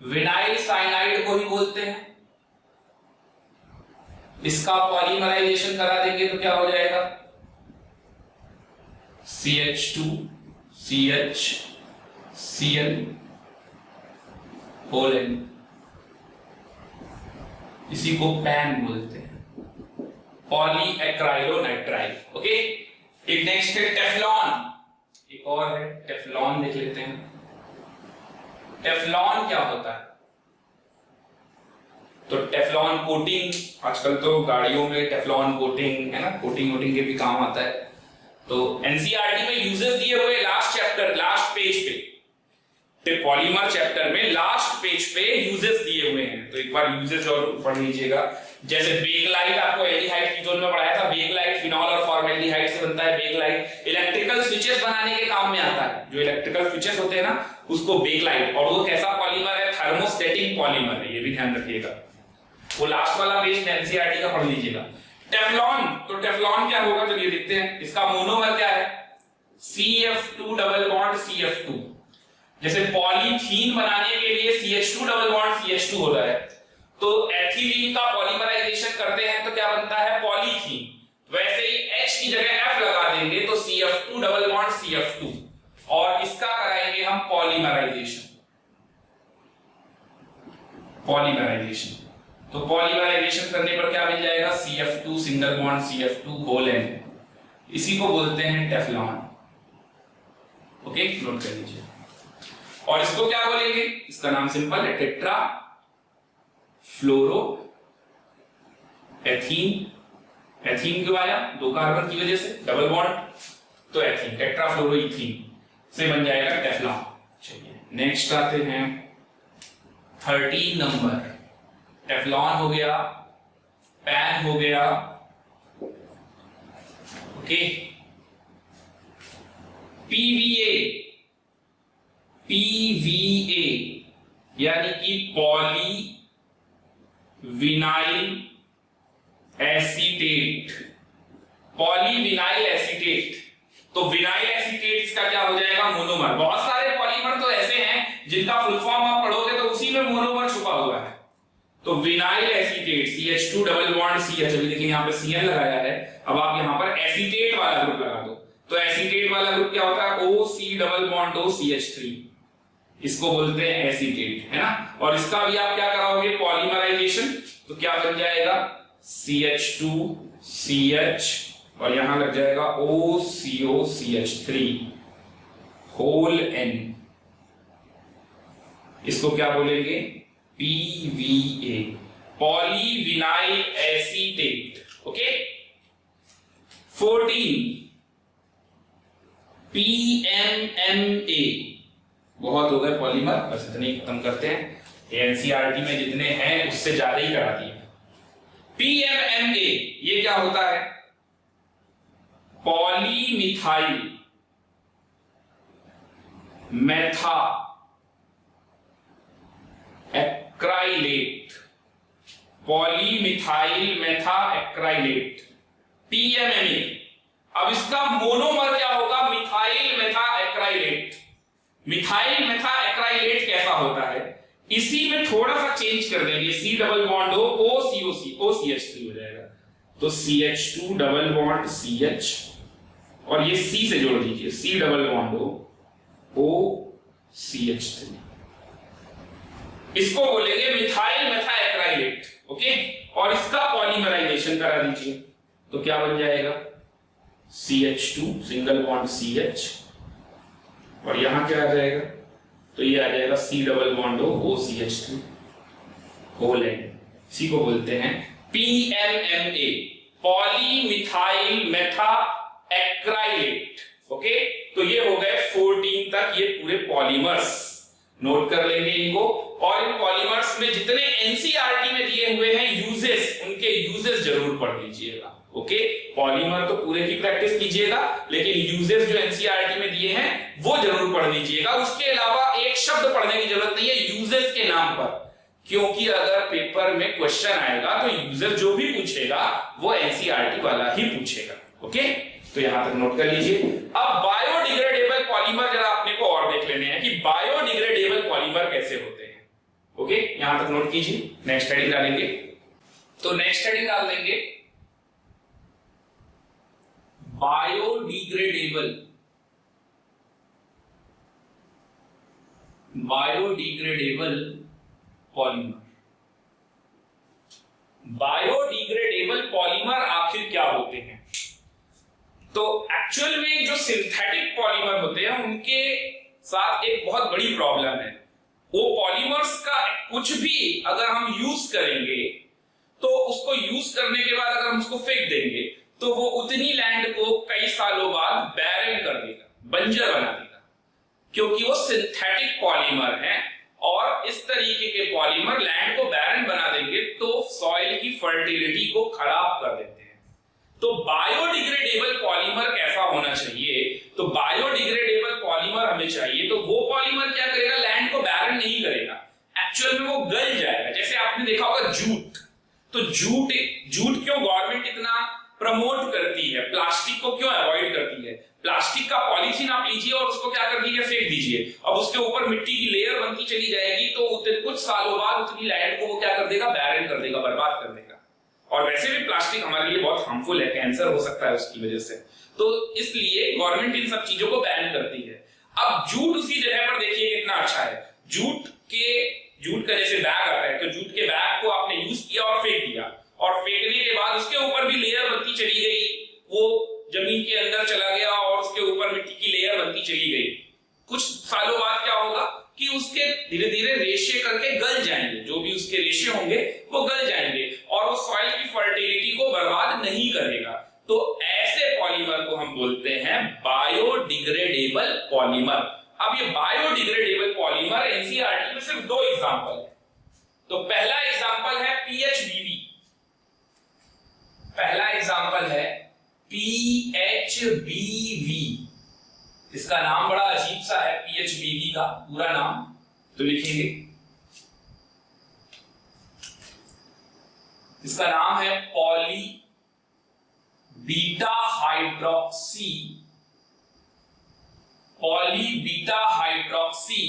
विनाइल साइनाइड को ही बोलते हैं। इसका पॉलीमराइजेशन करा देंगे तो क्या हो जाएगा, CH2 CH Cl whole N, इसी को पैन बोलते हैं, पॉली एक्राइलो नाइट्राइल, ओके। एक नेक्स्ट है टेफ्लॉन, एक और है टेफ्लॉन, देख लेते हैं टेफ्लॉन क्या होता है। तो टेफ्लॉन कोटिंग, आजकल तो गाड़ियों में टेफ्लॉन कोटिंग है ना, कोटिंग वोटिंग के भी काम आता है। तो एनसीईआरटी में यूजेस दिए हुए लास्ट चैप्टर, लास्ट पेज पे, पॉलीमर चैप्टर में लास्ट पेज पे यूजेस दिए हुए हैं, तो एक बार यूजेस और पढ़ लीजिएगा। जैसे बेकलाइट आपको एल्डिहाइड कीटोन में पढ़ाया था, बेकलाइट फिनॉल और फॉर्मेल्डिहाइड से बनता है बेकलाइट। इलेक्ट्रिकल स्विचेस बनाने के काम में आता है, जो इलेक्ट्रिकल स्विचेस होते हैं ना उसको बेकलाइट, और वो कैसा पॉलीमर है, थर्मोस्टेटिक पॉलीमर है, ये भी ध्यान रखिएगा। वो लास्ट वाला पेज एनसीईआरटी का पढ़ लीजिएगा। टेफ्लॉन, तो टेफ्लॉन क्या होगा चलिए देखते हैं। इसका मोनोमर क्या है, CF2 डबल बॉन्ड CF2। जैसे पॉलीथीन बनाने के लिए CH2 डबल बॉन्ड CH2 होता है, तो एथिलीन का पॉलीमराइजेशन करते हैं तो क्या बनता है, पॉलीथीन। वैसे ही H की जगह F लगा देंगे तो CF2 डबल बॉन्ड CF2, और इसका कराएंगे हम पॉलीमराइजेशन। पॉलीमराइजेशन, तो पॉलीमराइजेशन करने पर क्या मिल जाएगा, CF2 single bond CF2 whole and, इसी को बोलते हैं टेफ्लॉन। ओके, नोट कर लीजिए। और इसको क्या बोलेंगे, इसका नाम सिंपल है, टेट्रा फ्लोरो एथीन। एथीन क्यों आया, 2 कार्बन की वजह से, डबल बॉन्ड, तो एथीन, टेट्रा फ्लोरो इथीन से बन जाएगा टेफ्लॉन। चलिए नेक्स्ट आते हैं 13 नंबर। टेफ्लॉन हो गया, पैन हो गया, ओके। पीवीए यानी कि poly vinyl acetate, polyvinyl acetate. तो विनाइल एसीटेट इसका क्या हो जाएगा, मोनोमर। बहुत सारे पॉलीमर तो ऐसे हैं जिनका फुल फॉर्म आप पढ़ोगे तो उसी में मोनोमर छुपा हुआ है। तो vinyl acetate CH2 double bond CH, अभी देखिए यहाँ पे CN लगाया है, अब आप यहाँ पर एसीटेट वाला ग्रुप लगा दो, तो एसीटेट वाला ग्रुप क्या होता है, OC double bond O CH3, इसको बोलते हैं एसीटेट, है ना। और इसका भी आप क्या कराओगे, पॉलीमराइजेशन, तो क्या बन जाएगा, CH2 CH, और यहां लग जाएगा OCO CH3 होल N, इसको क्या बोलेंगे, PVA, polyvinyl acetate. Okay. 14 PMMA, बहुत हो गए पॉलीमर, बस इतने ही खत्म करते हैं। एनसीईआरटी में जितने हैं उससे ज्यादा ही करा दिए। PMMA ये क्या होता है, पॉलीमिथाइल मेथा एक्राइलेट, पॉलीमिथाइल मेथा एक्राइलेट, PMMA। अब इसका मोनोमर क्या होगा, मिथाइल मेथा एक्राइलेट। मिथाइल मेथा एक्राइलेट कैसा होता है, इसी में थोड़ा सा चेंज कर देंगे, C डबल बॉन्ड हो OCH3 हो जाएगा, तो CH2 डबल बॉन्ड CH, और ये C से जोड़ दीजिए, C डबल बॉन्ड हो OCH3, इसको बोलेंगे मिथाइल मेथा एक्राइलेट। ओके, और इसका पॉलीमराइजेशन करा दीजिए, तो क्या बन जाएगा, CH2 सिंगल बॉन्ड CH, और यहां क्या आ जाएगा, तो ये आ जाएगा C double bond OCH3 whole and, इसी को बोलते हैं PMMA, polymethyl methacrylate. Okay, तो ये हो गए 14 तक ये पूरे पॉलीमर्स, नोट कर लेंगे इनको। और इन पॉलीमर्स में जितने एनसीईआरटी में दिए हुए हैं यूजेस, उनके यूजेस जरूर पढ़ लीजिएगा। ओके, पॉलीमर तो पूरे की प्रैक्टिस कीजिएगा, लेकिन यूजेस जो एनसीईआरटी में दिए हैं वो जरूर पढ़ लीजिएगा। उसके अलावा एक शब्द पढ़ने की जरूरत नहीं है यूजेस के नाम पर, क्योंकि अगर पेपर में क्वेश्चन आएगा तो यूजर जो भी पूछेगा वो एनसीईआरटी वाला ही पूछेगा। ओके, तो यहां तक नोट कर लीजिए। अब बायोडिग्रेडेबल पॉलीमर जरा अपने को और देख लेने हैं कि बायोडिग्रेडेबल पॉलीमर कैसे होते हैं। ओके, यहां तक नोट कीजिए, नेक्स्ट हेडिंग डालेंगे, तो नेक्स्ट हेडिंग डाल देंगे biodegradable, biodegradable polymer. Biodegradable polymer आखिर क्या होते हैं, तो एक्चुअल में जो सिंथेटिक पॉलीमर होते हैं उनके साथ एक बहुत बड़ी प्रॉब्लम है। वो पॉलीमर्स का कुछ भी अगर हम यूज करेंगे तो उसको यूज करने के बाद अगर हम उसको फेंक देंगे तो वो उतनी लैंड को कई सालों बाद बैरन कर देगा, बंजर बना देगा, क्योंकि वो सिंथेटिक पॉलीमर है और इस तरीके के पॉलीमर लैंड को बैरन बना देंगे तो सॉइल की फर्टिलिटी को खराब कर देते हैं। तो बायोडिग्रेडेबल पॉलीमर कैसा होना चाहिए? तो बायोडिग्रेडेबल पॉलीमर हमें चाहिए तो वो पॉलीमर क्या करेगा, लैंड को बैरन नहीं करेगा, एक्चुअल में वो गल जाएगा। जैसे आपने देखा होगा जूट, तो जूट क्यों गवर्नमेंट इतना प्रमोट करती है, प्लास्टिक को क्यों अवॉइड करती है? प्लास्टिक का पॉलीथीन आप लीजिए और उसको क्या कर दीजिए, फेंक दीजिए, अब उसके ऊपर मिट्टी की लेयर बनती चली जाएगी तो कुछ सालों बाद उतनी लैंड को वो क्या कर देगा, बैरन कर देगा, बर्बाद कर देगा। और वैसे भी प्लास्टिक हमारे लिए बहुत हार्मफुल है, कैंसर हो सकता है उसकी वजह से, तो इसलिए गवर्नमेंट इन सब चीजों को बैन करती है। अब जूट उसी जगह पर देखिए कितना अच्छा है, जूट का जैसे बैग आता है, तो जूट के बैग को आपने यूज किया और फेंक दिया, और फेंकने के बाद उसके ऊपर भी लेयर बनती चली गई, वो जमीन के अंदर चला गया और उसके ऊपर मिट्टी की लेयर बनती चली गई। कुछ सालों बाद क्या होगा कि उसके धीरे धीरे रेशे करके गल जाएंगे, जो भी उसके रेशे होंगे वो गल जाएंगे और वो सॉइल की फर्टिलिटी को बर्बाद नहीं करेगा। तो ऐसे पॉलीमर को हम बोलते हैं बायोडिग्रेडेबल पॉलीमर। अब ये बायोडिग्रेडेबल पॉलीमर एनसीईआरटी में सिर्फ 2 एग्जांपल है। तो पहला एग्जांपल है पीएचबीवी, पहला एग्जांपल है पीएचबीवी। इसका नाम बड़ा अजीब सा है, पीएचबीवी का पूरा नाम तो लिखेंगे, इसका नाम है poly beta hydroxy, poly beta hydroxy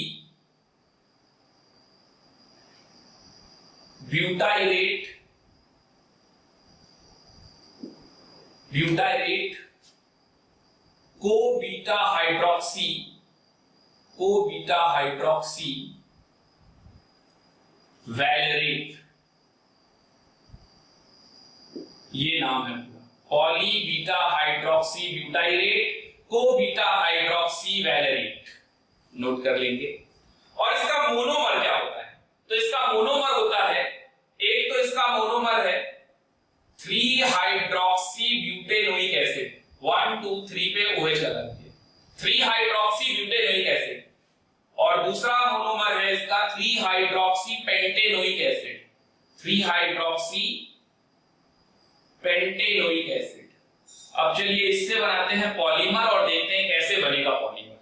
butyrate को बीटा हाइड्रोक्सी वैलेरेट, ये नाम है पूरा, पॉली बीटा हाइड्रोक्सी ब्यूटाइरेट को बीटा हाइड्रोक्सी वैलेरेट, नोट कर लेंगे। और इसका मोनोमर क्या होता है? तो इसका मोनोमर होता है, एक तो इसका मोनोमर है 3 हाइड्रोक्सी ब्यूटेनोइक एसिड, 1 2 3 पे OH लगा दीजिए, 3 हाइड्रोक्सी ब्यूटेनोइक एसिड, और दूसरा मोनोमर है इसका 3 hydroxy pentanoic acid, 3 hydroxy pentanoic acid. अब चलिए इससे बनाते हैं पॉलीमर और देखते हैं कैसे बनेगा पॉलीमर।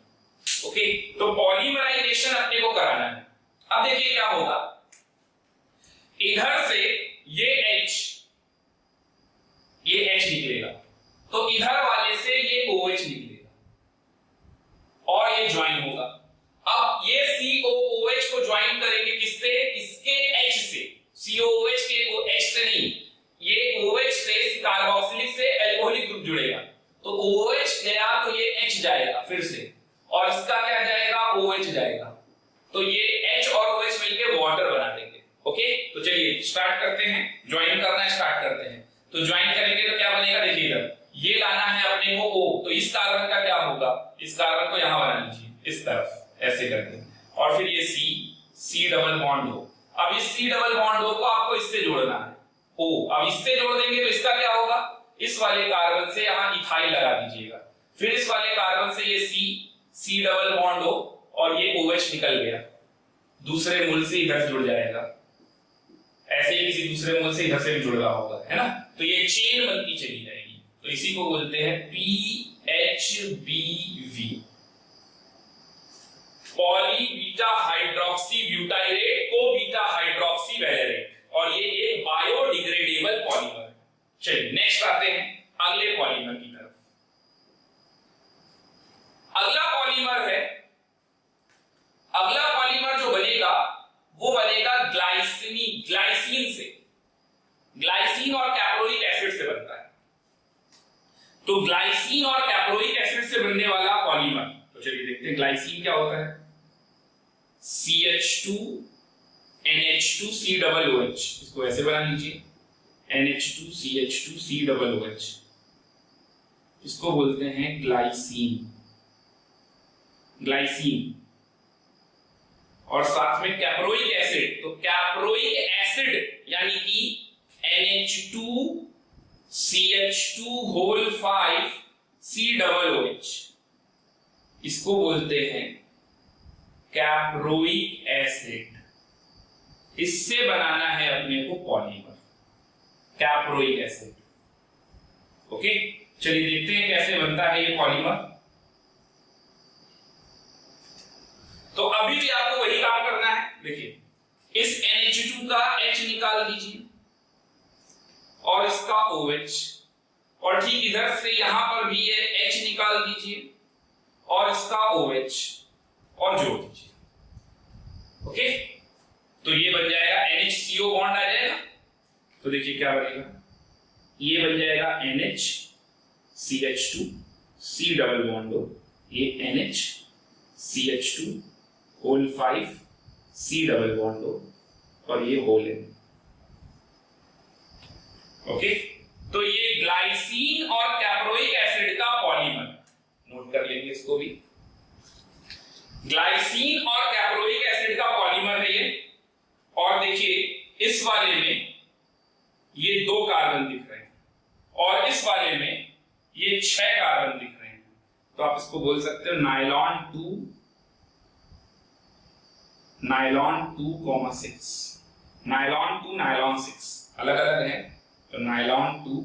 ओके, तो पॉलीमराइजेशन अपने को कराना है। अब देखिए क्या होगा, इधर से ये H निकलेगा, तो इधर वाले से ये OH निकलेगा और ये ज्वाइन होगा। अब ये COOH को ज्वाइन करेंगे किससे, इसके H से, COOH के H से नहीं, ये OH से कार्बोक्सिलिक से एल्कोहलिक ग्रुप जुड़ेगा, तो OH गया तो ये H जाएगा फिर से, और इसका क्या जाएगा, OH जाएगा, तो ये H और OH मिलके वाटर बना देंगे। ओके, तो चलिए स्टार्ट करते हैं, ज्वाइन करना स्टार्ट करते हैं। तो ज्वाइन करेंगे तो क्या बनेगा, देखिए इधर ये लाना है अपने को O, तो इस कार्बन का क्या होगा, इस कार्बन को यहां बना लीजिए इस तरफ ऐसे करके, और फिर ये C डबल बॉन्ड O। अब इस C डबल बॉन्ड O को आपको इससे जोड़ना है O, अब इससे जोड़ देंगे तो इसका क्या होगा, इस वाले कार्बन से यहां इथाइल लगा दीजिएगा, फिर इस वाले कार्बन से ये C डबल बॉन्ड O और ये OH निकल गया, दूसरे मूल से इधर जुड़ जाएगा, ऐसे ही किसी दूसरे मूल से इधर से भी जुड़ रहा होगा, है ना, तो ये चेन बनती चली जाएगी, तो इसी को बोलते हैं PHBV, poly beta hydroxy butyrate को बीटा हाइड्रोक्सी वैलेरेट, और ये एक बायोडिग्रेडेबल पॉलीमर। चलिए नेक्स्ट आते हैं अगले पॉलीमर की तरफ। अगला पॉलीमर जो बनेगा वो बनेगा ग्लाइसिन से, ग्लाइसिन और कैप्रोइक एसिड से बनता है। तो ग्लाइसिन और कैप्रोइक एसिड से बनने वाला पॉलीमर, तो चलिए देखते हैं ग्लाइसिन क्या होता है, CH2 NH2 COOH, इसको ऐसे बना लीजिए NH2 CH2 COOH, इसको बोलते हैं ग्लाइसिन, और साथ में कैप्रोइक एसिड, तो कैप्रोइक एसिड यानी कि NH2 CH2 होल 5 COOH, इसको बोलते हैं कैप्रोइक एसिड। इससे बनाना है अपने को पॉलीमर, कैप्रोइक एसिड। ओके, चलिए देखते हैं कैसे बनता है ये पॉलीमर। तो अभी भी आपको वही काम करना है। देखिए, इस NH2 का H निकाल दीजिए और इसका OH, और ठीक इधर से यहां पर भी ये H निकाल दीजिए और इसका OH और जोड़ दीजिए। ओके, तो ये बन जाएगा NHCO बॉन्ड आ जाएगा। तो देखिए क्या बनेगा, ये बन जाएगा NHCH2 C डबल बॉन्ड हो, ये NHCH2 whole 5 C double bond हो और ये होल N। ओके, तो ये ग्लाइसिन और कैप्रोइक एसिड का पॉलीमर, नोट कर लेंगे इसको भी। ग्लाइसिन और कैप्रोइक एसिड का पॉलीमर है ये। और देखिए इस वाले में ये 2 कार्बन दिख रहे हैं और इस वाले में ये 6 कार्बन दिख रहे हैं। तो आप इसको बोल सकते हो नायलॉन 2,6, नायलॉन 2 नायलॉन 6 अलग अलग है, तो नायलॉन 2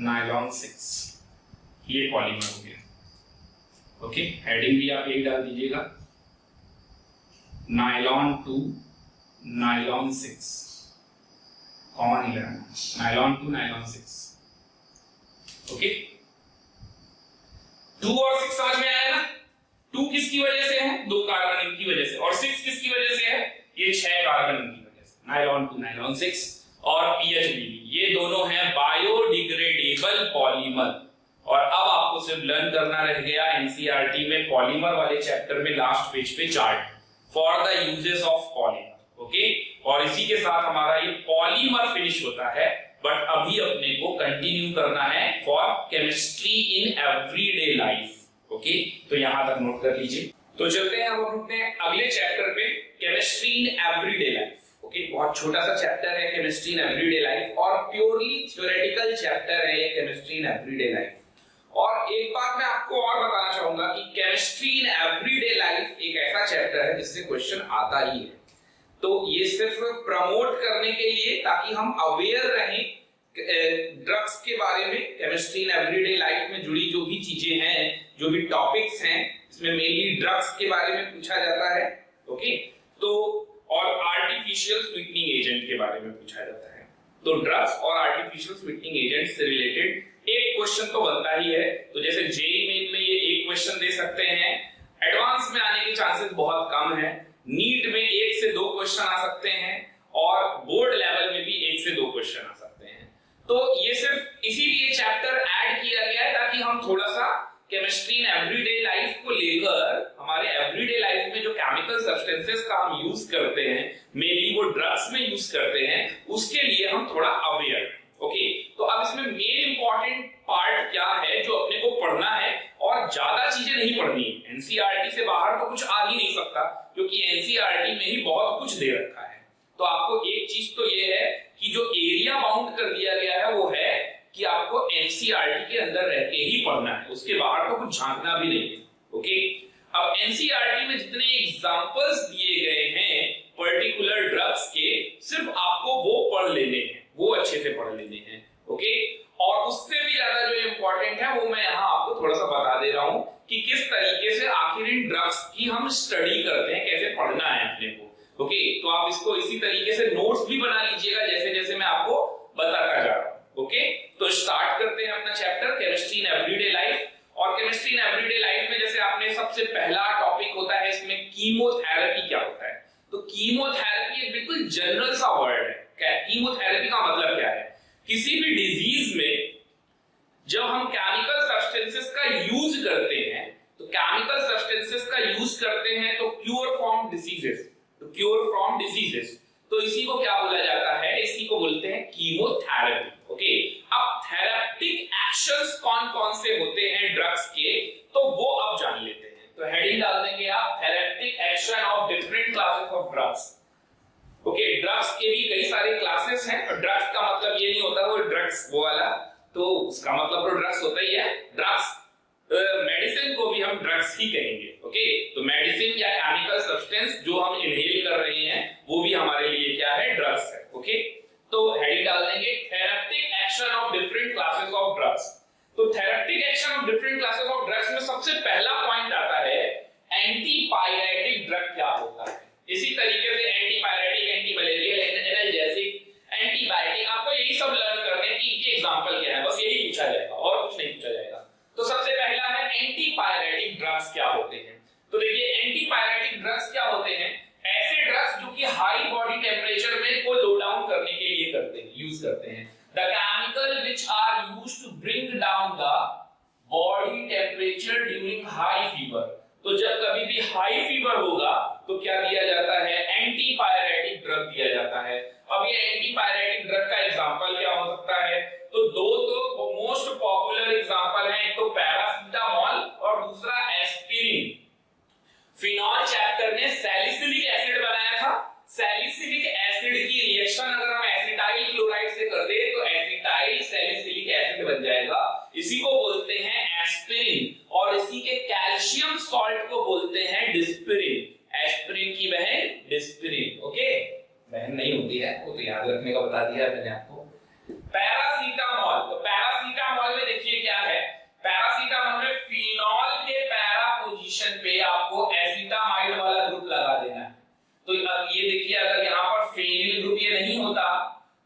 नायलॉन 6 ये पॉलीमर हो गया। ओके, हेडिंग भी आप यही डाल दीजिएगा, नायलॉन 2 नायलॉन 6, कॉमन ही लगाना, नायलॉन 2 नायलॉन 6। ओके, 2 और 6 समझ में आया ना। 2 किसकी वजह से है, 2 कार्बन इनकी वजह से, और 6 किसकी वजह से है, ये 6 कार्बन इनकी वजह से। नायलॉन 2 नायलॉन 6 और PHBB ये दोनों हैं बायोडिग्रेडेबल पॉलीमर। और अब आपको सिर्फ लर्न करना रह गया NCERT में पॉलीमर वाले चैप्टर में लास्ट पेज पे chart for the uses of polymer. Okay, और इसी के साथ हमारा ये पॉलीमर फिनिश होता है। बट अभी अपने को कंटिन्यू करना है for chemistry in everyday life. Okay, तो यहां तक नोट कर लीजिए। तो चलते हैं हम अपने अगले चैप्टर पे, chemistry in everyday life. Okay, बहुत छोटा सा चैप्टर है केमिस्ट्री इन एवरीडे लाइफ और प्योरली थ्योरेटिकल चैप्टर है ये केमिस्ट्री इन एवरीडे लाइफ। और एक बात मैं आपको और बताना चाहूंगा कि केमिस्ट्री इन एवरीडे लाइफ एक ऐसा चैप्टर है जिससे क्वेश्चन आता ही है। तो ये सिर्फ प्रमोट करने के लिए, ताकि हम अवेयर रहें ड्रग्स के बारे में, केमिस्ट्री इन एवरीडे लाइफ में जुड़ी जो भी चीजें हैं, जो भी टॉपिक्स हैं, इसमें मेनली ड्रग्स के बारे में पूछा जाता है। ओके, तो और आर्टिफिशियल स्वीटनिंग एजेंट के बारे में पूछा जाता है। तो ड्रग्स और आर्टिफिशियल स्वीटनिंग एजेंट से रिलेटेड एक क्वेश्चन तो बनता ही है। तो जैसे जेईई मेन में ये एक क्वेश्चन दे सकते हैं, एडवांस में आने के चांसेस बहुत कम है, नीट में 1 से 2 क्वेश्चन आ सकते हैं और बोर्ड लेवल में भी 1 से 2 क्वेश्चन आ सकते हैं। तो ये सिर्फ इसीलिए चैप्टर ऐड किया गया है ताकि हम थोड़ा सा केमिस्ट्री इन एवरीडे लाइफ को लेकर, हमारे एवरीडे लाइफ में जो केमिकल सब्सटेंसेस का हम यूज करते हैं, मेनली वो ड्रग्स में यूज करते हैं, उसके लिए हम थोड़ा अवेयर हैं। ओके, तो अब इसमें मेन इंपॉर्टेंट पार्ट क्या है जो अपने को पढ़ना है, और ज्यादा चीजें नहीं पढ़नी है। एनसीईआरटी से बाहर तो कुछ आ ही नहीं सकता, क्योंकि एनसीईआरटी में ही बहुत कुछ दे रखा है। तो आपको एक चीज तो ये है कि जो एरिया बाउंड कर दिया गया है वो है कि आपको एनसीईआरटी के अंदर रह के ही पढ़ना है, उसके बाहर तो कुछ झांकना भी नहीं है। ओके, अब एनसीईआरटी में जितने एग्जांपल्स दिए गए हैं पर्टिकुलर ड्रग्स के, सिर्फ आपको वो पढ़ लेने हैं, वो अच्छे से पढ़ लेने हैं। ओके, और उससे भी ज्यादा जो इंपॉर्टेंट है वो मैं यहाँ आपको थोड़ा सा बता दे रहा हूँ कि किस तरीके से आखिर इन ड्रग्स की हम स्टडी करते हैं, कैसे पढ़ना है अपने को। ओके, तो आप इसको इसी तरीके से नोट्स भी बना लीजिएगा जैसे जैसे मैं आपको बताता जा रहा हूँ। ओके, तो स्टार्ट करते हैं अपना chapter chemistry in everyday life. और केमिस्ट्री इन एवरीडे लाइफ में जैसे आपने सबसे पहला टॉपिक होता है इसमें कीमोथेरेपी क्या होता है। तो कीमोथेरेपी एक बिल्कुल जनरल सा वर्ड है। कीमोथेरेपी का मतलब क्या है, किसी भी डिजीज में जब हम केमिकल सब्सटेंसेस का यूज करते हैं, तो केमिकल सब्सटेंसेस का यूज करते हैं तो क्योर फ्रॉम डिसीजेस, तो इसी को क्या बोला जाता है, इसी को बोलते हैं कीमोथेरेपी। ओके, अब थेरेप्टिक एक्शंस कौन कौन से होते हैं ड्रग्स के, तो वो अब जान लेते हैं। तो हेडिंग डाल देंगे आप, therapeutic action of different classes of drugs. Okay, drugs के भी कई सारे क्लासेस हैं, और ड्रग्स का मतलब ये नहीं होता वो ड्रग्स वो वाला, तो उसका मतलब तो ड्रग्स होता ही है। ड्रग्स मेडिसिन को भी हम ड्रग्स ही कहेंगे। ओके, तो मेडिसिन या केमिकल सब्सटेंस जो हम इनहेल कर रहे हैं वो भी हमारे लिए क्या है, ड्रग्स है। ओके, तो हेडिंग डाल देंगे therapeutic action of different classes of drugs. तो therapeutic action of different classes of drugs में सबसे पहला पॉइंट आता है एंटीपायरेटिक ड्रग क्या होता है। इसी तरीके से antipyretic, anti malarial, analgesic, antibiotic, आपको यही सब लर्न करने की इनके एग्जांपल क्या है, बस यही पूछा जाएगा और कुछ नहीं पूछा जाएगा। तो सबसे पहला है एंटीपायरेटिक ड्रग्स क्या होते हैं। तो देखिए एंटीपायरेटिक ड्रग्स क्या होते हैं, ऐसे ड्रग्स जो कि हाई बॉडी टेम्परेचर में को लो डाउन करने के लिए करते हैं, यूज करते हैं। The chemical which are used to bring down the body temperature during high fever. तो जब कभी भी हाई फीवर होगा तो क्या दिया जाता है, एंटीपायरेटिक ड्रग दिया जाता है। अब ये एंटीपायरेटिक ड्रग का एग्जांपल क्या हो सकता है, तो दो तो मोस्ट पॉपुलर एग्जांपल है, एक तो पैरासीटामोल और दूसरा एस्पिरिन। फिनॉल चैप्टर ने सैलिसिलिक एसिड बनाया था। सैलिसिलिक एसिड की रिएक्शन अगर हम एसिटाइल क्लोराइड से कर दे तो एसिटाइल सैलिसिलिक एसिड बन जाएगा, इसी को बोलते हैं एस्पिरिन। और इसी के कैल्शियम सॉल्ट को बोलते हैं डिस्पिरिन। एस्पिरिन की बहन डिस्पिरिन। ओके, बहन नहीं होती है, वो तो याद रखने का बता दिया मैंने आपको। पैरासीटामोल, तो पैरासीटामोल में देखिए क्या है, पैरासीटामोल में फिनॉल के पैरा पोजीशन पे आपको एसिटामाइड वाला ग्रुप लगा देना है। तो अब ये देखिए अगर यहाँ पर फेनिल ग्रुप ये नहीं होता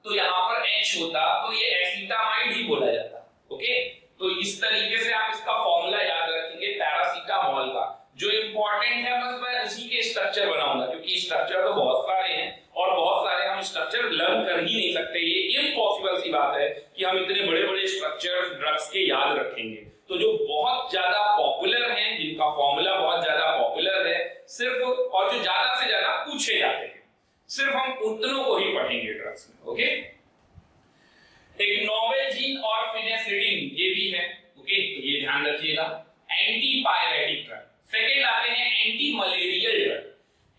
तो यहाँ पर H होता तो ये एसिटामाइड ही बोला जाता। ओके, तो इस तरीके से आप इसका फॉर्मूला याद रखेंगे पैरासीटामोल का। जो इंपॉर्टेंट है बस मैं उसी के स्ट्रक्चर बनाऊंगा, क्योंकि स्ट्रक्चर तो बहुत सारे हैं और बहुत सारे हम स्ट्रक्चर लर्न कर ही नहीं सकते। ये इम्पॉसिबल सी बात है कि हम इतने बड़े बड़े स्ट्रक्चर ड्रग्स के याद रखेंगे। तो जो बहुत ज्यादा पॉपुलर हैं, जिनका फॉर्मूला बहुत ज्यादा पॉपुलर है सिर्फ, और जो ज्यादा से ज्यादा पूछे जाते हैं, सिर्फ हम उतनों को ही पढ़ेंगे ड्रग्स में। ओके, एक नोवेल्जीन और फिनेसिडिन ये भी है। ओके, तो ये ध्यान रखिएगा, एंटीपायरेटिक ड्रग। सेकेंड आते हैं anti malarial drug.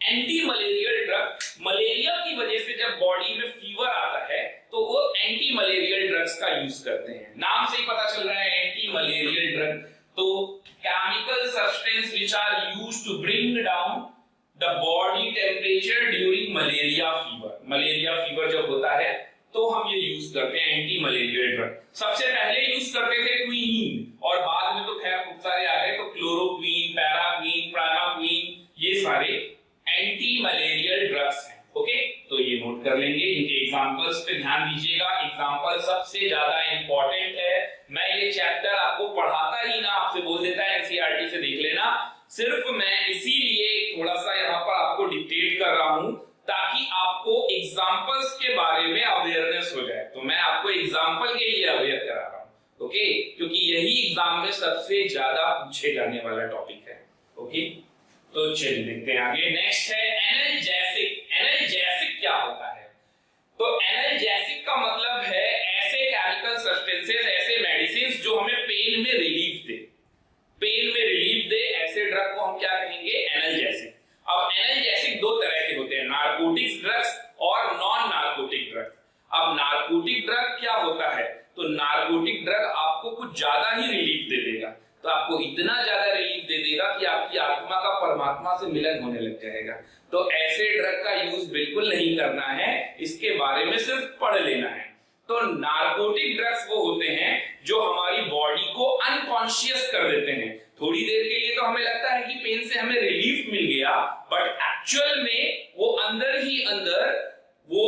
Anti malarial drug, malaria की वजह से जब बॉडी में फीवर आता है तो वो एंटी मलेरियल ड्रग्स का यूज करते हैं। नाम से ही पता चल रहा है एंटी मलेरियल ड्रग। तो chemical substance which are used to bring down the body temperature during malaria fever. Malaria fever जब होता है तो हम ये यूज करते हैं एंटी मलेरियल ड्रग। सबसे पहले यूज करते थे क्विनीन और बाद में तो खैर खूब सारे आ गए, तो क्लोरोक्वीन, पैराक्वीन, प्राइमाक्वीन, ये सारे एंटी मलेरियल ड्रग्स हैं। ओके, तो ये नोट कर लेंगे, इनके एग्जांपल्स पे ध्यान दीजिएगा। एग्जांपल सबसे ज्यादा इंपॉर्टेंट है। मैं ये चैप्टर आपको पढ़ाता ही ना, आपसे बोल देता है एनसीईआरटी से देख लेना, सिर्फ मैं इसीलिए थोड़ा सा यहाँ पर आपको डिक्टेट कर रहा हूं ताकि आपको एग्जांपल्स के बारे में अवेयरनेस हो जाए। तो मैं आपको एग्जांपल के लिए अवेयर करा रहा हूं। ओके, क्योंकि यही एग्जाम में सबसे ज्यादा पूछे जाने वाला टॉपिक है। ओके, तो चलिए देखते हैं आगे। नेक्स्ट है एनाल्जेसिक। एनाल्जेसिक क्या होता है, तो एनाल्जेसिक का मतलब है ऐसे केमिकल सब्सटेंसेस, ऐसे मेडिसिन जो हमें पेन में रिलीफ दे। पेन में रिलीफ दे ऐसे ड्रग को हम क्या कहेंगे, एनाल्जेसिक। अब एनाल्जेसिक दो तरह के होते हैं, नारकोटिक्स ड्रग्स और नॉन नारकोटिक ड्रग। अब नारकोटिक ड्रग क्या होता है, तो नारकोटिक ड्रग आपको कुछ ज्यादा ही रिलीफ दे देगा। तो आपको इतना ज्यादा रिलीफ दे देगा कि आपकी आत्मा का परमात्मा से मिलन होने लग जाएगा। तो ऐसे ड्रग का यूज बिल्कुल नहीं करना है, इसके बारे में सिर्फ पढ़ लेना है। तो नारकोटिक ड्रग्स वो होते हैं जो हमारी बॉडी को अनकॉन्शियस कर देते हैं। थोड़ी देर के लिए तो हमें लगता है कि पेन से हमें रिलीफ मिल गया, बट एक्चुअल में वो अंदर ही अंदर वो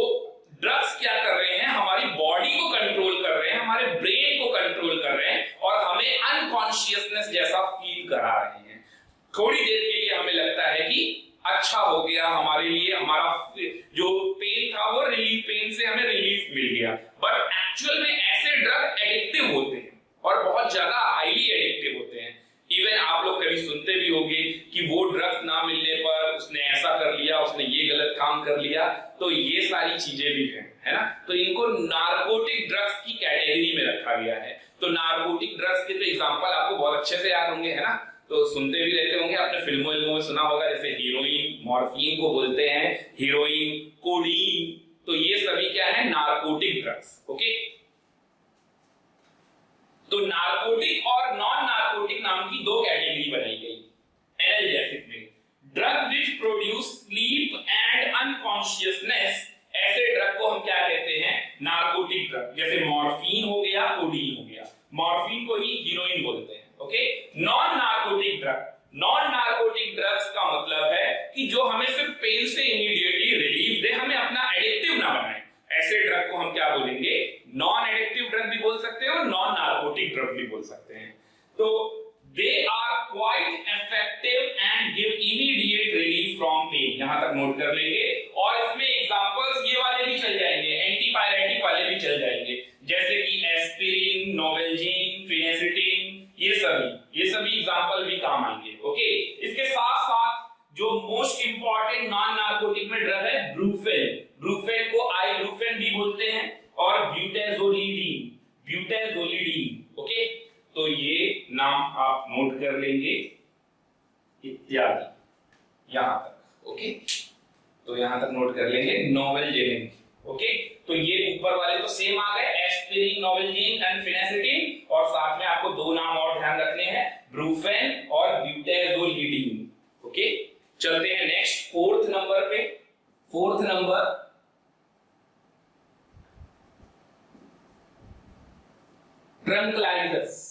ड्रग्स क्या कर रहे हैं, हमारी बॉडी को कंट्रोल कर रहे हैं, हमारे ब्रेन को कंट्रोल कर रहे हैं और हमें अनकॉन्शियसनेस जैसा फील करा रहे हैं। थोड़ी देर के लिए हमें लगता है कि अच्छा हो गया हमारे लिए, हमारा जो पेन था वो रिलीफ, पेन से हमें रिलीफ मिल गया, बट एक्चुअल में ऐसे ड्रग एडिक्टिव होते हैं और बहुत ज्यादा हाईली एडिक्टिव होते हैं। इवन आप लोग कभी सुनते भी होंगे कि वो ड्रग्स ना मिलने पर उसने ऐसा कर लिया, उसने ये गलत काम कर लिया। तो ये सारी चीजें भी हैं, है ना। तो इनको नारकोटिक ड्रग्स की कैटेगरी में रखा गया है। तो नारकोटिक ड्रग्स के तो एग्जांपल आपको बहुत अच्छे से याद होंगे, है ना। तो सुनते भी रहते होंगे, आपने फिल्मों में सुना होगा, जैसे हीरोइन, मॉर्फिन को बोलते हैं, हीरोइन, कोडीन। तो ये सभी क्या है, नारकोटिक ड्रग्स। ओके, तो नारकोटिक और नॉन नारकोटिक नाम की दो कैटेगरी बनाई गई एनाल्जेसिक में। Drug which produce sleep and unconsciousness, ऐसे ड्रग को हम क्या कहते हैं? Narcotic drug. जैसे मॉर्फिन हो गया, कोडीन हो गया। मॉर्फिन को ही हीरोइन बोलते हैं। Okay, non narcotic drug, non narcotic drugs का मतलब है कि जो हमें सिर्फ पेन से इमीडिएटली रिलीफ दे, हमें अपना एडिक्टिव ना बनाए, ऐसे ड्रग को हम क्या बोलेंगे? नॉन एडिक्टिव ड्रग भी बोल सकते हैं और नॉन नार्कोटिक ड्रग भी बोल सकते हैं। तो they are quite effective and give immediate relief from pain, यहां तक नोट कर लेंगे। और इसमें एग्जांपल्स ये वाले भी चल जाएंगे, एंटीपायरेटिक वाले भी चल जाएंगे, जैसे कि एस्पिरिन, नोवेल्जीन, फिनेसिटिन, ये सभी एग्जांपल भी काम आएंगे। ओके, इसके साथ साथ जो मोस्ट इंपॉर्टेंट नॉन नार्कोटिक में ड्रग है ब्रूफेन, ब्रूफेन को आइब्रूफेन भी बोलते हैं, और ब्यूटेजोलिडीन, ब्यूटेजोलिडीन। ओके, तो ये नाम आप नोट कर लेंगे इत्यादि यहां तक। ओके, तो यहां तक नोट कर लेंगे नोवेल्जीन। ओके, तो ये ऊपर वाले तो सेम आ गए, एस्पिरिन, नोवेल्जीन एंड फिनेसिटिन, और साथ में आपको दो नाम और ध्यान रखने हैं, ब्रूफेन और ब्यूटेजोलिडीन। ओके, चलते हैं नेक्स्ट फोर्थ नंबर पे। Fourth number tranquillisers.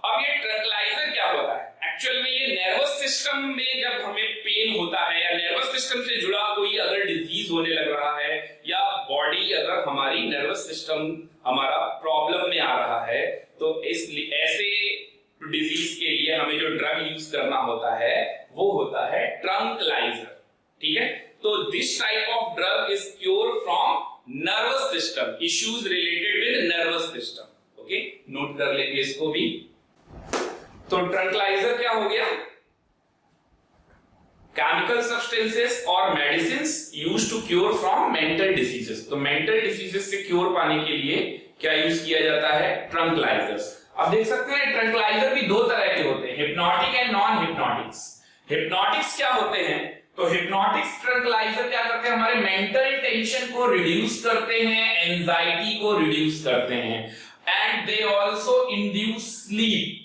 अब ये ट्रंक्लाइजर क्या होता है? एक्चुअल में ये नर्वस सिस्टम में जब हमें पेन होता है या नर्वस सिस्टम से जुड़ा कोई अगर डिजीज होने लग रहा है, या बॉडी अगर हमारी नर्वस सिस्टम हमारा प्रॉब्लम में आ रहा है, तो इस ऐसे डिजीज के लिए हमें जो ड्रग यूज करना होता है वो होता है ट्रंक्लाइजर। ठीक है, तो this type of drug is cure from nervous system, issues related with nervous system. Okay, note कर लेंगे इसको भी। तो ट्रंक्लाइजर क्या हो गया? केमिकल सब्सटेंसेस और medicines used to cure from mental diseases. तो मेंटल डिसीजेस से क्योर पाने के लिए क्या यूज किया जाता है? ट्रंक्लाइजर्स। अब देख सकते हैं ट्रंक्लाइजर भी दो तरह के होते हैं, hypnotic and non hypnotics. Hypnotics क्या होते हैं? तो हिप्नोटिक्स ट्रंक्लाइजर क्या करते हैं? हमारे मेंटल टेंशन को रिड्यूस करते हैं, एंजाइटी को रिड्यूस करते हैं, and they also induce sleep,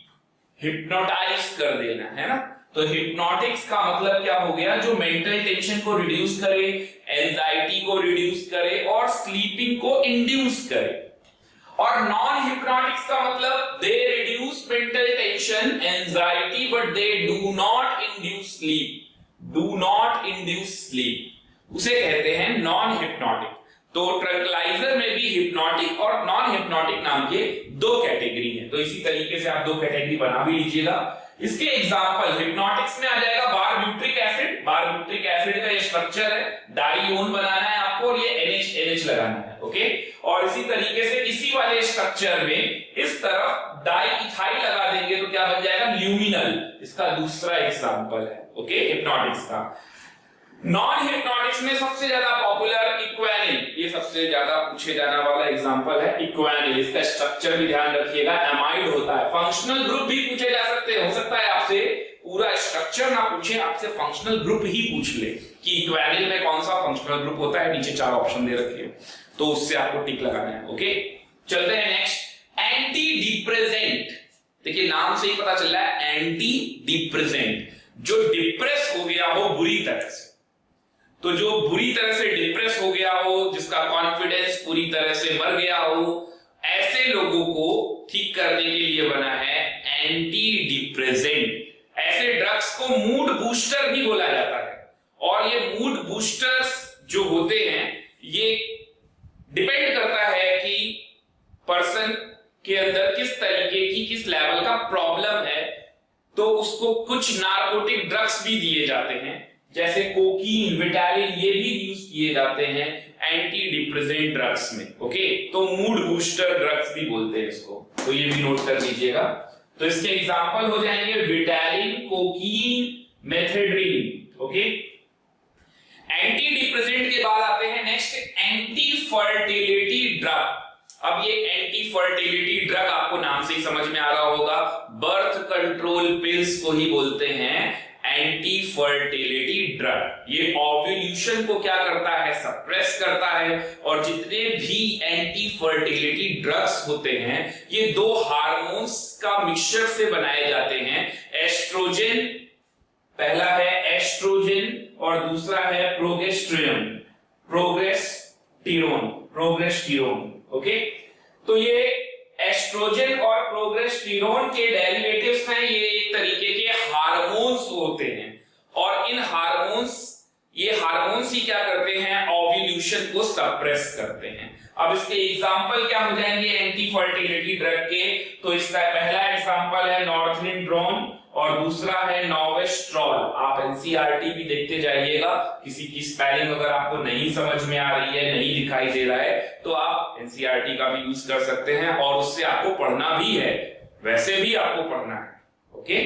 hypnotize कर देना, है ना। तो हिप्नोटिक्स का मतलब क्या हो गया? जो मेंटल टेंशन को रिड्यूस करे, एंजाइटी को रिड्यूस करे और स्लीपिंग को इंड्यूस करे। और नॉन हिप्नोटिक्स का मतलब they reduce mental tension, anxiety, but they do not induce sleep, do not induce sleep, उसे कहते हैं नॉन हिप्नोटिक। तो ट्रंक्लाइजर में भी हिप्नोटिक और नॉन हिप्नोटिक नाम के दो कैटेगरी हैं। तो इसी तरीके से आप दो कैटेगरी बना भी लीजिएगा। इसके एग्जांपल हिप्नोटिक्स में आ जाएगा बारब्यूट्रिक एसिड। बारब्यूट्रिक एसिड का ये स्ट्रक्चर है, डाइओन बनाना है आपको और ये NH लगाना है। ओके, और इसी तरीके से इसी वाले स्ट्रक्चर में इस तरफ डाइइथाइल लगा देंगे तो क्या बन जाएगा? ल्यूमिनल। इसका दूसरा एग्जांपल है। ओके, हिप्नोटिक्स का। नॉन हिप्नोटिक्स में सबसे ज्यादा पॉपुलर इक्वानिल, ये सबसे ज्यादा पूछे जाने वाला एग्जांपल है इक्वानिल। इसका स्ट्रक्चर भी ध्यान रखिएगा, एमाइड होता है। फंक्शनल ग्रुप भी पूछे जा सकते हैं, हो सकता है आपसे पूरा स्ट्रक्चर ना पूछे, आपसे फंक्शनल ग्रुप ही पूछ ले कि इक्वानिल में कौन सा फंक्शनल ग्रुप होता है। नीचे 4 ऑप्शन दे रखे हैं, तो उससे आपको टिक लगाना है। ओके, चलते हैं नेक्स्ट, एंटी डिप्रेसेंट। देखिए नाम से ही पता चल रहा है एंटी डिप्रेसेंट, जो डिप्रेस हो गया हो बुरी तरह से। तो जो बुरी तरह से डिप्रेस हो गया हो, जिसका कॉन्फिडेंस पूरी तरह से मर गया हो, ऐसे लोगों को ठीक करने के लिए बना है एंटी डिप्रेसेंट। ऐसे ड्रग्स को मूड बूस्टर भी बोला जाता है, और ये मूड बूस्टर्स जो होते हैं ये डिपेंड करता है कि पर्सन के अंदर किस तरीके की, किस लेवल का प्रॉब्लम है। तो उसको कुछ नार्कोटिक ड्रग्स भी दिए जाते हैं, जैसे कोकीन, विटालिन, ये भी यूज किए जाते हैं एंटी डिप्रेसेंट ड्रग्स में। ओके, तो मूड बूस्टर ड्रग्स भी बोलते हैं इसको, तो ये भी नोट कर लीजिएगा। तो इसके एग्जांपल हो जाएंगे विटालिन, कोकीन, मेथेड्रिन। ओके, एंटी डिप्रेसेंट के बाद आते हैं नेक्स्ट एंटी फर्टिलिटी ड्रग। अब ये एंटी फर्टिलिटी ड्रग आपको नाम से ही समझ में आ रहा होगा, बर्थ कंट्रोल पिल्स को ही बोलते हैं एंटी फर्टिलिटी ड्रग। ये ओव्यूलेशन को क्या करता है, सप्रेस करता है। और जितने भी एंटी फर्टिलिटी ड्रग्स होते हैं ये दो हार्मोन्स का मिक्सचर से बनाए जाते हैं। एस्ट्रोजन, पहला है एस्ट्रोजन और दूसरा है प्रोगेस्टेरोन। ओके, तो ये एस्ट्रोजन और प्रोगेस्टेरोन के डेरिवेटिव्स हैं। ये एक तरीके के हार्मोन्स होते हैं और इन हार्मोन्स ही क्या करते हैं, ओव्यूलेशन को सप्रेस करते हैं। अब इसके एग्जांपल क्या हो जाएंगे एंटी फर्टिलिटी ड्रग के, तो इसका पहला एग्जांपल है नॉर्थनिड्रोन और दूसरा है नोवेस्ट्रॉल। आप एनसीईआरटी भी देखते जाइएगा, किसी की स्पेलिंग अगर आपको नहीं समझ में आ रही है, नहीं दिखाई दे रहा है, तो आप एनसीईआरटी का भी यूज कर सकते हैं और उससे आपको पढ़ना भी है, वैसे भी आपको पढ़ना है। ओके,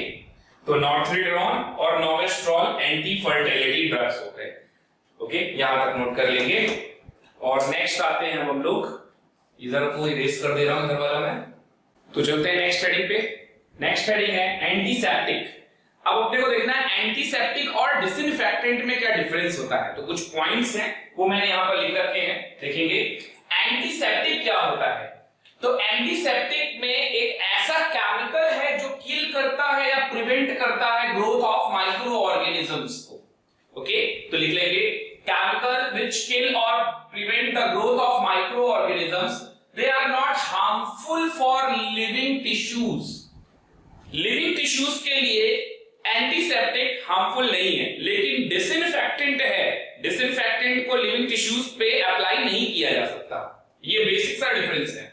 तो नॉर्थनिड्रोन और नोवेस्ट्रॉल एंटी फर्टिलिटी ड्रग्स हो गए। ओके, यहां तक नोट कर लेंगे। और नेक्स्ट आते हैं हम लोग, इधर को इरेज कर दे रहा हूं इधर वाला मैं, तो चलते हैं नेक्स्ट हेडिंग पे। नेक्स्ट हेडिंग है एंटीसेप्टिक। अब अपने को देखना है एंटीसेप्टिक और डिसइंफेक्टेंट में क्या डिफरेंस होता है। तो कुछ पॉइंट्स हैं वो मैंने यहां पर लिख रखे हैं, देखेंगे। एंटीसेप्टिक क्या होता है, तो एंटीसेप्टिक में एक ऐसा केमिकल है जो किल करता है या प्रिवेंट करता है ग्रोथ ऑफ माइक्रो ऑर्गेनिजम्स को। ओके, तो लिख लेंगे chemical which kill or prevent the growth of microorganisms. They are not harmful for living tissues. Living tissues के लिए एंटीसेप्टिक हार्मफुल नहीं है, लेकिन डिसइंफेक्टेंट है। डिसइंफेक्टेंट को लिविंग टिश्यूज पे अप्लाई नहीं किया जा सकता। ये बेसिक सा डिफरेंस है।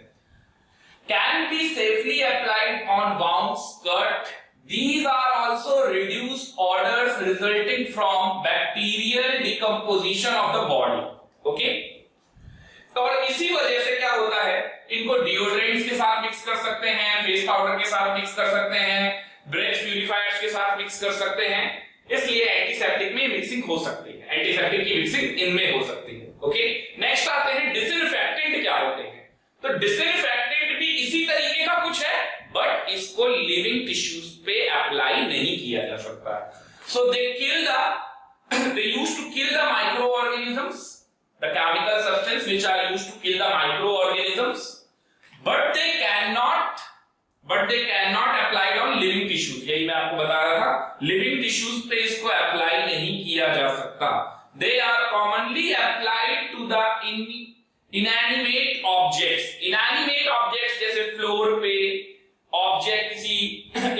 Can be safely applied on wounds, cut. These are also reduced odors resulting from bacterial decomposition of the body. Okay? तो और इसी वजह से क्या होता है, इनको डिओड्रेंट्स के साथ मिक्स कर सकते हैं, फेस पाउडर के साथ मिक्स कर सकते हैं, ब्रेथ प्यूरिफायर्स के साथ मिक्स कर सकते हैं। इसलिए एंटीसेप्टिक में मिक्सिंग हो सकती है, एंटीसेप्टिक की मिक्सिंग इनमें हो सकती है। ओके, नेक्स्ट आते हैं डिसइंफेक्टेंट क्या होते हैं। तो डिसइंफेक्टेंट भी इसी तरीके का कुछ है, बट इसको लिविंग टिश्यूज पे अप्लाई नहीं किया जा सकता। So they used to kill the microorganisms, the chemical substance which are used to kill the microorganisms, but they can not applied on living tissues. यही मैं आपको बता रहा था, लिविंग टिश्यूज पे इसको अप्लाई नहीं किया जा सकता। They are commonly applied to the inanimate objects. Inanimate objects जैसे फ्लोर पे ऑब्जेक्ट किसी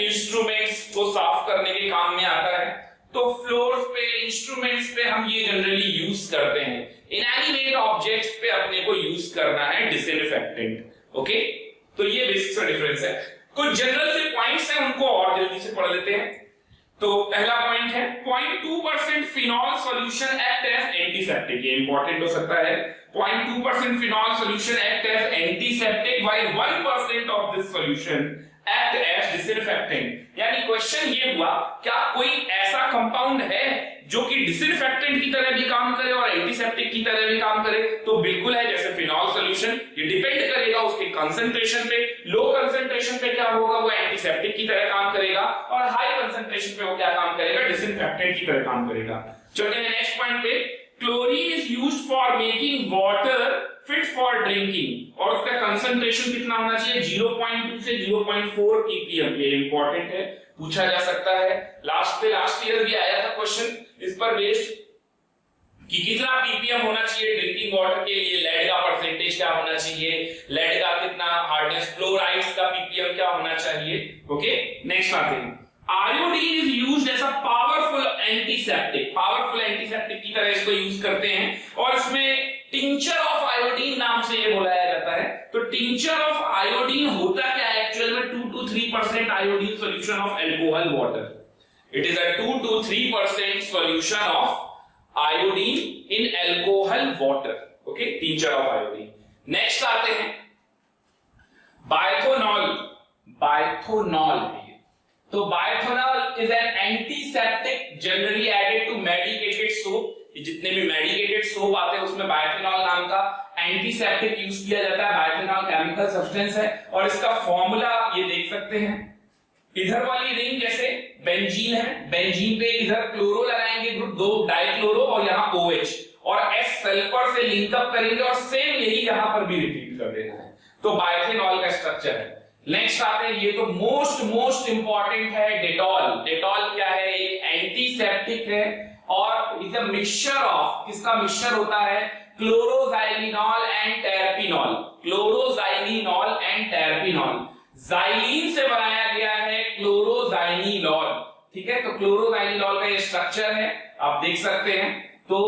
इंस्ट्रूमेंट्स को साफ करने के काम में आता है, तो फ्लोर्स पे, इंस्ट्रूमेंट्स पे हम ये जनरली यूज करते हैं। इनएनिमेट ऑब्जेक्ट्स पे अपने को यूज करना है डिसइंफेक्टेंट। ओके, तो ये बेसिक सा डिफरेंस है। कुछ जनरल से पॉइंट्स हैं, उनको और जल्दी से पढ़ लेते हैं। तो पहला पॉइंट है 0.2% phenol solution act as antiseptic. ये इंपॉर्टेंट हो सकता है। 0.2% phenol solution act as antiseptic while 1% of this solution act as disinfectant. यानी क्वेश्चन ये हुआ, क्या कोई ऐसा कंपाउंड है जो कि डिसइंफेक्टेंट की तरह भी काम करे और एंटीसेप्टिक की तरह भी काम करे? तो बिल्कुल है, जैसे फिनॉल सॉल्यूशन। ये डिपेंड करेगा उसके कंसंट्रेशन पे। लो कंसंट्रेशन पे क्या होगा, वो एंटीसेप्टिक की तरह काम करेगा, और हाई कंसंट्रेशन पे वो क्या काम करेगा, डिसइंफेक्टेंट की तरह काम करेगा। चलिए नेक्स्ट पॉइंट पे, chlorine is used for making water fit for drinking, और उसका कंसंट्रेशन कितना होना चाहिए, 0.2 से 0.4 ppm। ये इंपॉर्टेंट है, पूछा जा सकता है। लास्ट ईयर भी आया था क्वेश्चन इस पर बेस्ड कि कितना ppm होना चाहिए ड्रिंकिंग वाटर के लिए, लेड का परसेंटेज क्या होना चाहिए, लेड का कितना हार्डनेस, फ्लोराइड्स का ppm क्या होना चाहिए। ओके, नेक्स्ट आते हैं, iodine is used as a powerful antiseptic. Powerful antiseptic की तरह इसको यूज करते हैं, और इसमें टिंचर ऑफ आयोडीन नाम से ये बुलाया जाता है। तो टिंचर ऑफ आयोडीन होता क्या है एक्चुअल में, 2 to 3% iodine solution of alcohol water. It is a 2 to 3% solution of iodine in alcohol water. Okay, tincture of iodine. Next आते हैं बायथोनॉल। तो bithionol is an antiseptic generally added to medicated soap. जितने भी medicated soap आते हैं उसमें बायथोनॉल नाम का एंटीसेप्टिक यूज किया जाता है। बायथोनॉल केमिकल सब्सटेंस है, और इसका फॉर्मूला ये देख सकते हैं, इधर वाली रिंग जैसे बेंजीन है, बेंजीन पे इधर क्लोरो लगाएंगे ग्रुप, दो डाइक्लोरो और यहाँ OH, और S सल्फर से लिंकअप करेंगे और सेम यही यहां पर भी रिपीट कर देना है। तो बाइथेनॉल का स्ट्रक्चर है। नेक्स्ट आते हैं, ये तो मोस्ट इंपॉर्टेंट है, डेटॉल। डेटॉल क्या है? एक एंटीसेप्टिक है और इज अ मिक्सचर ऑफ, किसका मिक्सचर होता है? Chloroxylenol and टेरपिनॉल। Chloroxylenol and टेरपिनॉल, xylene से बनाया गया है क्लोरोजाइलिनॉल, ठीक है। तो क्लोरोजाइलिनॉल का ये स्ट्रक्चर है, आप देख सकते हैं। तो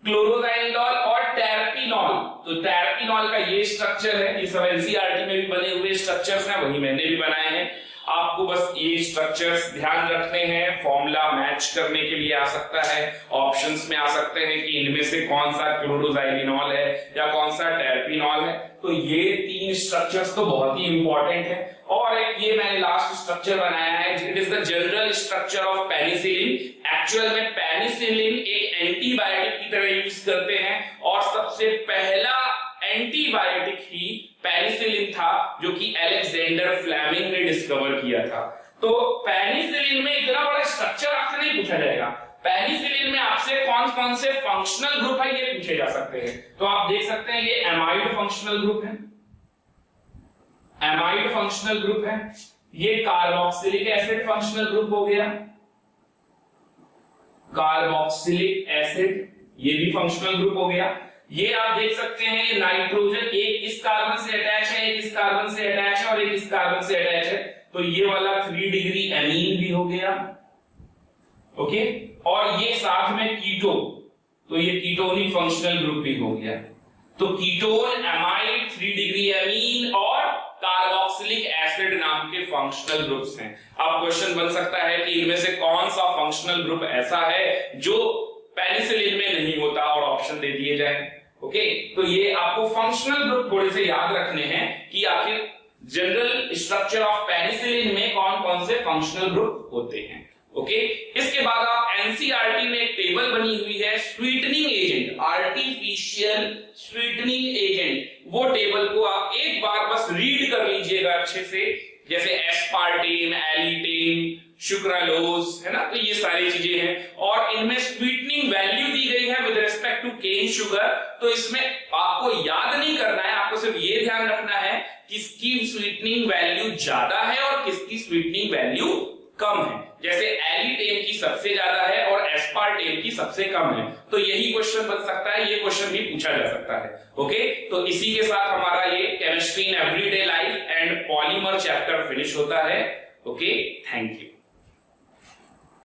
क्लोरोजाइलिनॉल और टेरपिनॉल, तो टेरपिनॉल का ये स्ट्रक्चर है। ये सब एनसीईआरटी में भी बने हुए स्ट्रक्चर्स हैं, वही मैंने भी बनाए हैं। आपको बस ये स्ट्रक्चर्स ध्यान रखने हैं, फॉर्मूला मैच करने के लिए आ सकता है, ऑप्शंस में आ सकते हैं कि इनमें से कौन सा क्लोरोजाइलिनॉल है या कौन सा टेरपिनॉल है। तो ये तीन स्ट्रक्चर्स तो बहुत ही इंपॉर्टेंट है। और एक ये मैंने लास्ट स्ट्रक्चर बनाया है, it is the general structure of penicillin. Actual में पेनिसिलिन एक एंटीबायोटिक की तरह यूज करते हैं और सबसे पहला एंटीबायोटिक ही पेनिसिलिन था जो कि अलेक्जेंडर फ्लेमिंग ने डिस्कवर किया था। तो पेनिसिलिन में इतना बड़ा स्ट्रक्चर आपसे नहीं पूछा जाएगा। पेनिसिलिन में आपसे कौन कौन से फंक्शनल ग्रुप है ये पूछे जा सकते हैं। तो आप देख सकते हैं ये एमाइड फंक्शनल ग्रुप है, एमाइड फंक्शनल ग्रुप है। ये कार्बोक्सिलिक एसिड फंक्शनल ग्रुप हो गया, कार्बोक्सिलिक एसिड ये भी फंक्शनल ग्रुप हो गया। ये आप देख सकते हैं ये नाइट्रोजन एक इस कार्बन से अटैच है, एक इस कार्बन से अटैच है और एक इस कार्बन से अटैच है। तो ये वाला 3 डिग्री एमीन भी हो गया, ओके। और ये साथ में कीटो, तो ये कीटोनिक फंक्शनल ग्रुप भी हो गया। तो कीटोन, एमाइड, 3 डिग्री एमीन और कार्बोक्सिलिक एसिड नाम के फंक्शनल ग्रुप्स हैं। अब क्वेश्चन बन सकता है कि इनमें से कौन सा फंक्शनल ग्रुप ऐसा है जो पेनिसिलिन में नहीं होता और ऑप्शन दे दिए जाए, ओके। तो ये आपको फंक्शनल ग्रुप थोड़े से याद रखने हैं कि आखिर जनरल स्ट्रक्चर ऑफ पेनिसिलिन में कौन कौन से फंक्शनल ग्रुप होते हैं, ओके। इसके बाद आप एनसीईआरटी में एक टेबल बनी हुई है sweetening agent, artificial sweetening agent, वो टेबल को आप एक बार बस रीड कर लीजिएगा अच्छे से, जैसे एस्पार्टेम, एलिटेन, सुक्रालोज, है ना। तो ये सारी चीजें हैं और इनमें स्वीटनिंग वैल्यू दी गई है with respect to cane sugar. तो इसमें आपको याद नहीं करना है, आपको सिर्फ ये ध्यान रखना है किसकी स्वीटनिंग वैल्यू ज्यादा है और किसकी स्वीटनिंग वैल्यू कम है। जैसे एलिटेन की सबसे ज्यादा है और एस्पार्टेम की सबसे कम है। तो यही क्वेश्चन बन सकता है, ये क्वेश्चन भी पूछा जा सकता है, ओके। तो इसी के साथ हमारा ये chemistry in everyday life and polymer chapter finish होता है, ओके। Thank you.